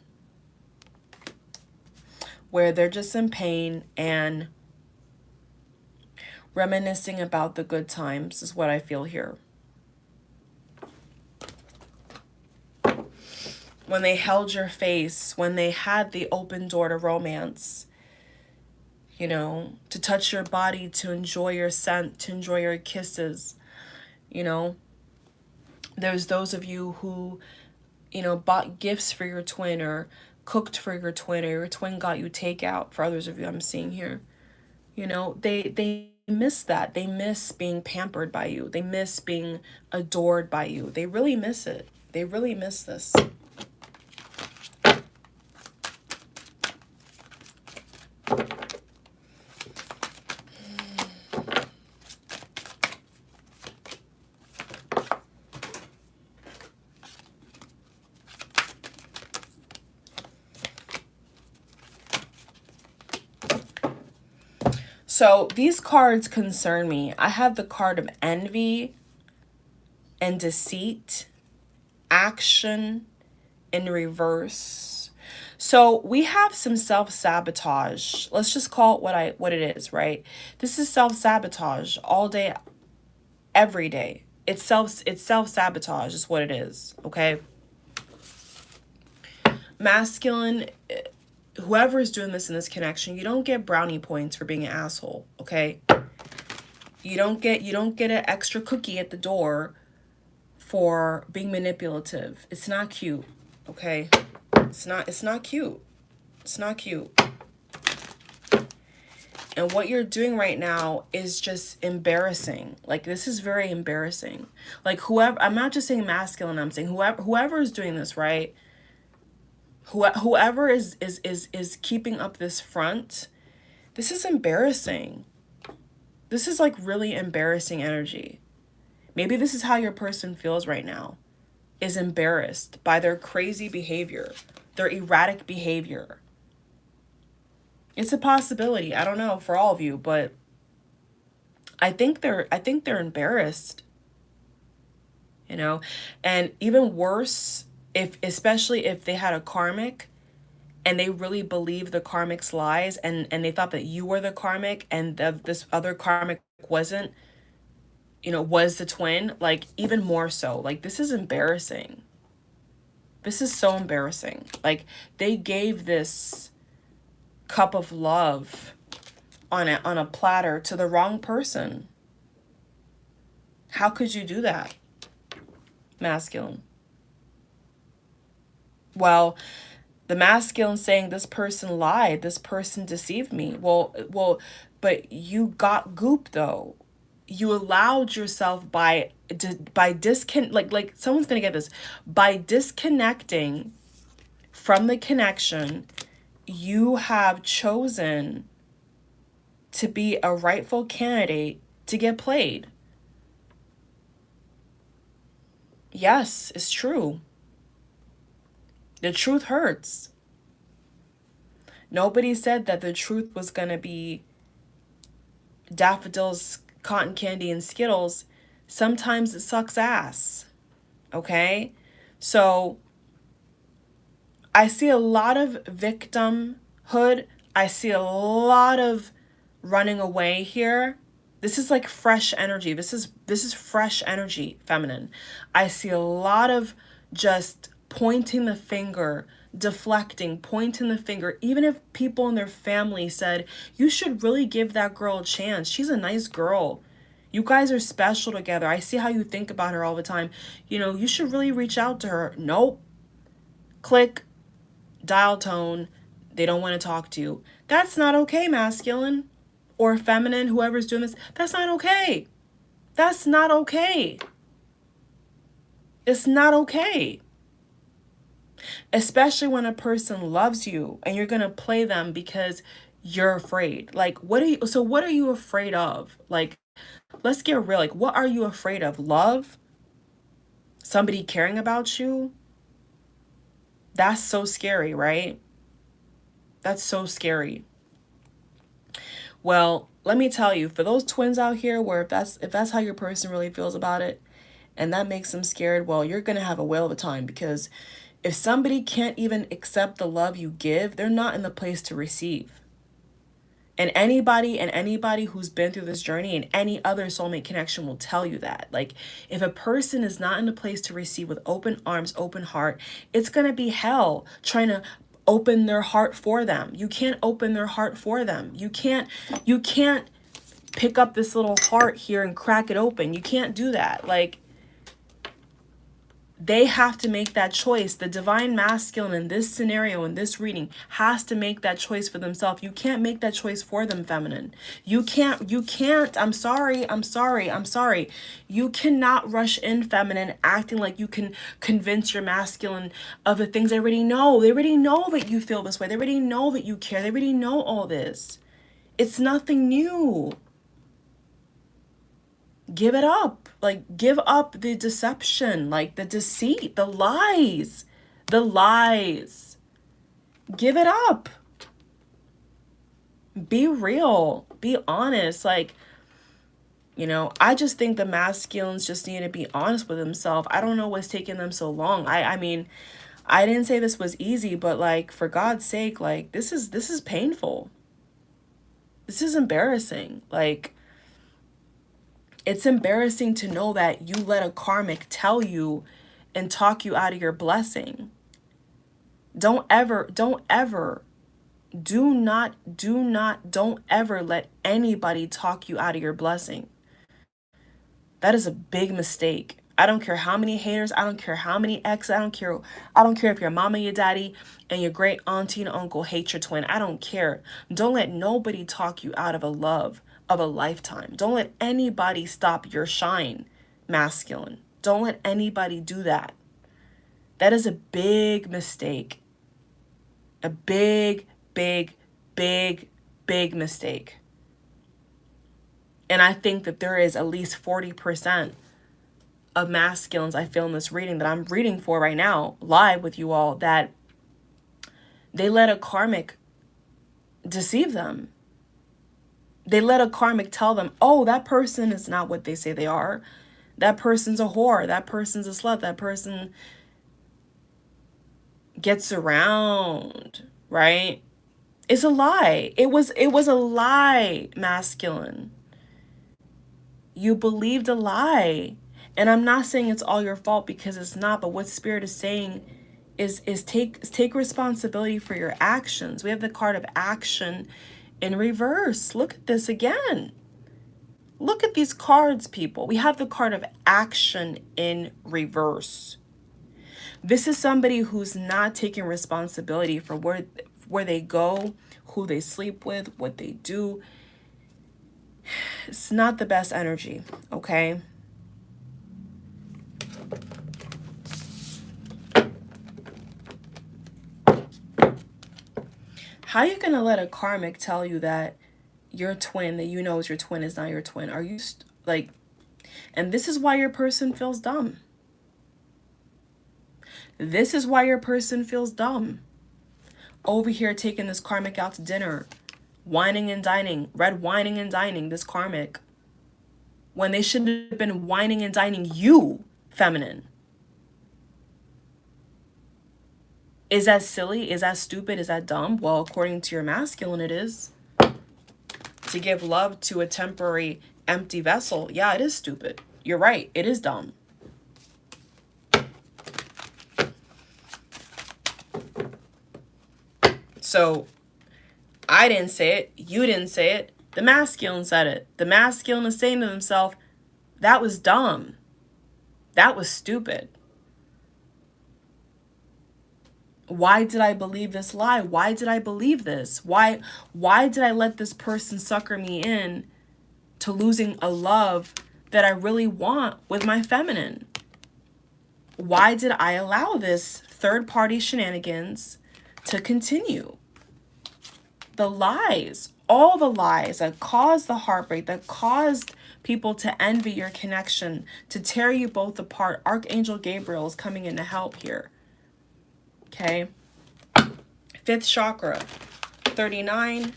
Where they're just in pain and reminiscing about the good times is what I feel here. When they held your face, when they had the open door to romance, you know, to touch your body, to enjoy your scent, to enjoy your kisses, you know. There's those of you who, you know, bought gifts for your twin or cooked for your twin, or your twin got you takeout. For others of you I'm seeing here, you know, they miss that. They miss being pampered by you. They miss being adored by you. They really miss it. They really miss this. So these cards concern me. I have the card of envy and deceit, action in reverse. So we have some self-sabotage. Let's just call it what it is, right? This is self-sabotage all day, every day. It's self-sabotage is what it is, okay? Masculine, whoever is doing this in this connection, you don't get brownie points for being an asshole, okay? You don't get an extra cookie at the door for being manipulative. It's not cute, okay? It's not cute. It's not cute. And what you're doing right now is just embarrassing. Like, this is very embarrassing. Like, whoever, I'm not just saying masculine, I'm saying whoever is doing this, right? Whoever is keeping up this front, this is embarrassing. This is like really embarrassing energy. Maybe this is how your person feels right now, is embarrassed by their crazy behavior, their erratic behavior. It's a possibility. I don't know for all of you, but I think they're embarrassed. You know, and even worse, especially if they had a karmic and they really believed the karmic's lies, and they thought that you were the karmic and this other karmic wasn't, you know, was the twin. Like, even more so. Like, this is embarrassing. This is so embarrassing. Like, they gave this cup of love on a platter to the wrong person. How could you do that, masculine? Well, the masculine saying this person lied, this person deceived me. Well, but you got goop though. You allowed yourself by like someone's gonna get this, by disconnecting from the connection. You have chosen to be a rightful candidate to get played. Yes, it's true. The truth hurts. Nobody said that the truth was going to be daffodils, cotton candy, and Skittles. Sometimes it sucks ass. Okay? So I see a lot of victimhood. I see a lot of running away here. This is like fresh energy. This is fresh energy, feminine. I see a lot of just pointing the finger, deflecting, pointing the finger. Even if people in their family said, "You should really give that girl a chance. She's a nice girl. You guys are special together. I see how you think about her all the time. You know, you should really reach out to her." Nope. Click, dial tone. They don't want to talk to you. That's not okay, masculine or feminine, whoever's doing this. That's not okay. That's not okay. It's not okay. Especially when a person loves you and you're going to play them because you're afraid. Like, what are you afraid of? Like, let's get real. Like, what are you afraid of? Love? Somebody caring about you? That's so scary, right? That's so scary. Well, let me tell you, for those twins out here where if that's how your person really feels about it and that makes them scared, well, you're going to have a whale of a time, because if somebody can't even accept the love you give, they're not in the place to receive. And anybody who's been through this journey and any other soulmate connection will tell you that. Like, if a person is not in a place to receive with open arms, open heart, it's going to be hell trying to open their heart for them. You can't open their heart for them. You can't pick up this little heart here and crack it open. You can't do that. Like, they have to make that choice. The divine masculine in this scenario, in this reading, has to make that choice for themselves. You can't make that choice for them, feminine. You can't. I'm sorry. You cannot rush in, feminine, acting like you can convince your masculine of the things they already know. They already know that you feel this way. They already know that you care. They already know all this. It's nothing new. Give it up. Like, give up the deception, like the deceit, the lies. Give it up. Be real. Be honest. Like, I just think the masculines just need to be honest with themselves. I don't know what's taking them so long. I mean, I didn't say this was easy, but like, for God's sake, like, this is painful. This is embarrassing. Like, it's embarrassing to know that you let a karmic tell you and talk you out of your blessing. Don't ever let anybody talk you out of your blessing. That is a big mistake. I don't care how many haters, I don't care how many exes, I don't care if your mama, your daddy, and your great auntie and uncle hate your twin. I don't care. Don't let nobody talk you out of a love of a lifetime. Don't let anybody stop your shine, masculine. Don't let anybody do that. That is a big mistake. A big mistake. And I think that there is at least 40% of masculines I feel in this reading that I'm reading for right now, live with you all, that they let a karmic deceive them. They let a karmic tell them, oh, that person is not what they say they are. That person's a whore. That person's a slut. That person gets around, right? It's a lie. It was a lie, masculine. You believed a lie. And I'm not saying it's all your fault, because it's not, but what Spirit is saying is take responsibility for your actions. We have the card of action in reverse. Look at this again. Look at these cards, people. We have the card of action in reverse. This is somebody who's not taking responsibility for where they go, who they sleep with, what they do. It's not the best energy, okay? How are you going to let a karmic tell you that your twin, that you know is your twin, is not your twin? Are you like, and this is why your person feels dumb. This is why your person feels dumb. Over here taking this karmic out to dinner, whining and dining, red whining and dining this karmic, when they should have been whining and dining you, feminine. Is that silly? Is that stupid? Is that dumb? Well, according to your masculine, it is. To give love to a temporary empty vessel, yeah, it is stupid. You're right. It is dumb. So I didn't say it. You didn't say it. The masculine said it. The masculine is saying to himself, that was dumb. That was stupid. Why did I believe this lie? Why did I believe this? Why did I let this person sucker me in to losing a love that I really want with my feminine? Why did I allow this third-party shenanigans to continue? The lies, all the lies that caused the heartbreak, that caused people to envy your connection, to tear you both apart. Archangel Gabriel is coming in to help here. Okay. 5th chakra, 39.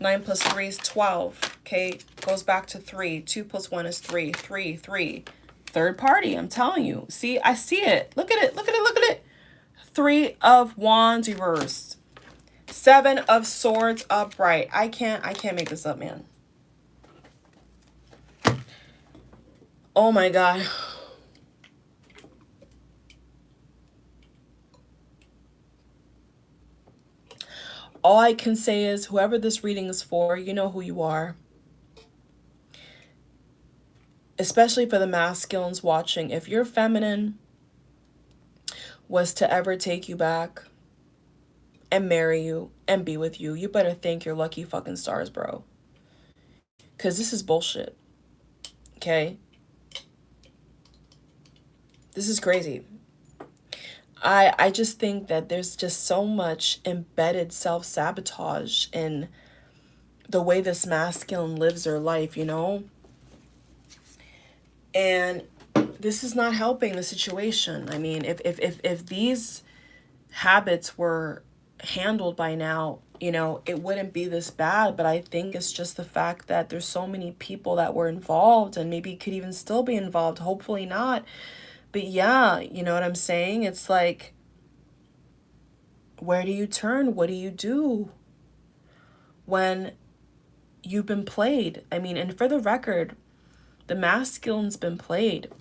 9 plus 3 is 12. Okay. Goes back to 3. 2 plus 1 is 3. 3, 3. Third party. I'm telling you. See, I see it. Look at it. Look at it. Look at it. 3 of Wands reversed. 7 of Swords upright. I can't make this up, man. Oh my God. All I can say is whoever this reading is for, you know who you are. Especially for the masculines watching. If your feminine was to ever take you back and marry you and be with you, you better thank your lucky fucking stars, bro. Because this is bullshit. Okay? This is crazy. I just think that there's just so much embedded self-sabotage in the way this masculine lives their life, you know? And this is not helping the situation. I mean, if these habits were handled by now, you know, it wouldn't be this bad. But I think it's just the fact that there's so many people that were involved and maybe could even still be involved. Hopefully not. But yeah, you know what I'm saying? It's like, where do you turn? What do you do when you've been played? I mean, and for the record, the masculine's been played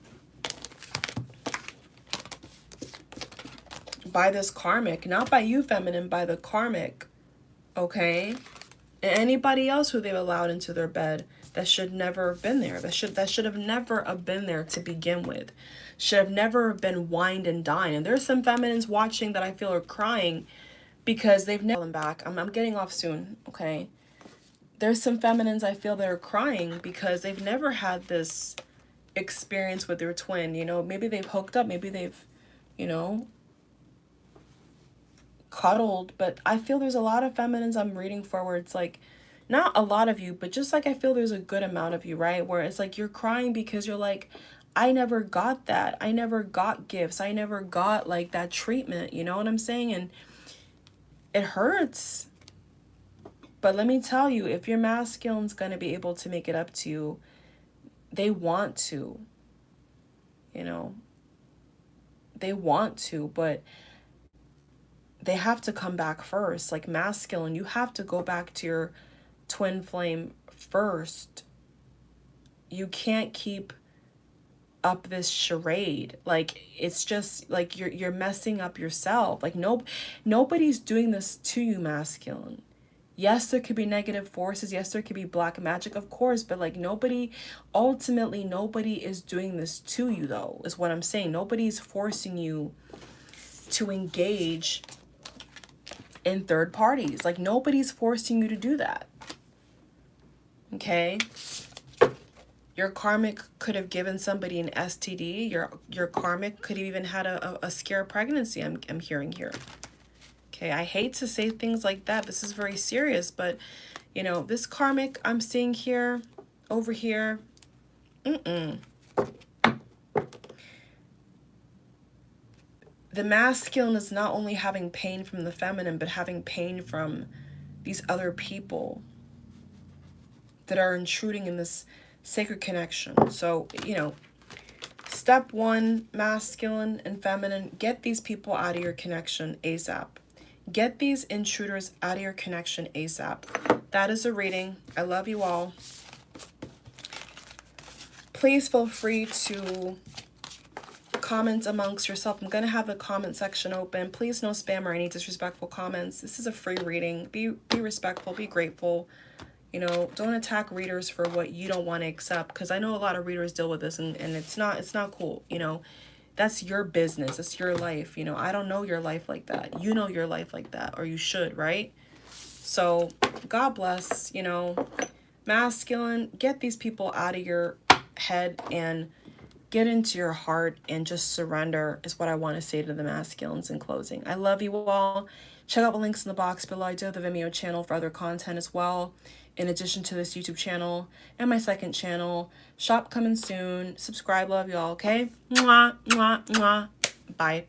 by this karmic, not by you, feminine, by the karmic, okay? And anybody else who they've allowed into their bed that should never have been there, that should have never have been there to begin with, should have never been wined and dined. And there's some feminines watching that I feel are crying because they've never been back. I'm getting off soon, okay? There's some feminines I feel that are crying because they've never had this experience with their twin. You know, maybe they've hooked up, maybe they've, you know, cuddled, but I feel there's a lot of feminines I'm reading for where it's like, not a lot of you, but just like I feel there's a good amount of you, right? Where it's like you're crying because you're like, I never got that. I never got gifts. I never got like that treatment. You know what I'm saying? And it hurts. But let me tell you, if your masculine's going to be able to make it up to you, they want to, you know, they want to, but they have to come back first. Like masculine, you have to go back to your twin flame first. You can't keep up this charade. Like it's just like you're messing up yourself. Like nobody's doing this to you, masculine. Yes, there could be negative forces. Yes, there could be black magic, of course, but like ultimately nobody is doing this to you though, is what I'm saying. Nobody's forcing you to engage in third parties. Like nobody's forcing you to do that. Okay? Your karmic could have given somebody an STD. Your karmic could have even had a scare pregnancy, I'm hearing here. Okay, I hate to say things like that. This is very serious, but you know, this karmic I'm seeing here, over here, the masculine is not only having pain from the feminine, but having pain from these other people that are intruding in this sacred connection. So, you know, step one, masculine and feminine, get these people out of your connection ASAP. Get these intruders out of your connection ASAP. That is a reading. I love you all. Please feel free to comment amongst yourself. I'm going to have the comment section open. Please no spam or any disrespectful comments. This is a free reading. Be respectful. Be grateful. You know, don't attack readers for what you don't want to accept, because I know a lot of readers deal with this, and it's not cool. You know, that's your business. It's your life. You know, I don't know your life like that. You know your life like that, or you should, right? So God bless. You know, masculine, get these people out of your head and get into your heart and just surrender is what I want to say to the masculines in closing. I love you all. Check out the links in the box below. I do have the Vimeo channel for other content as well, in addition to this YouTube channel and my second channel. Shop coming soon. Subscribe. Love y'all, okay? Mwah, mwah, mwah. Bye.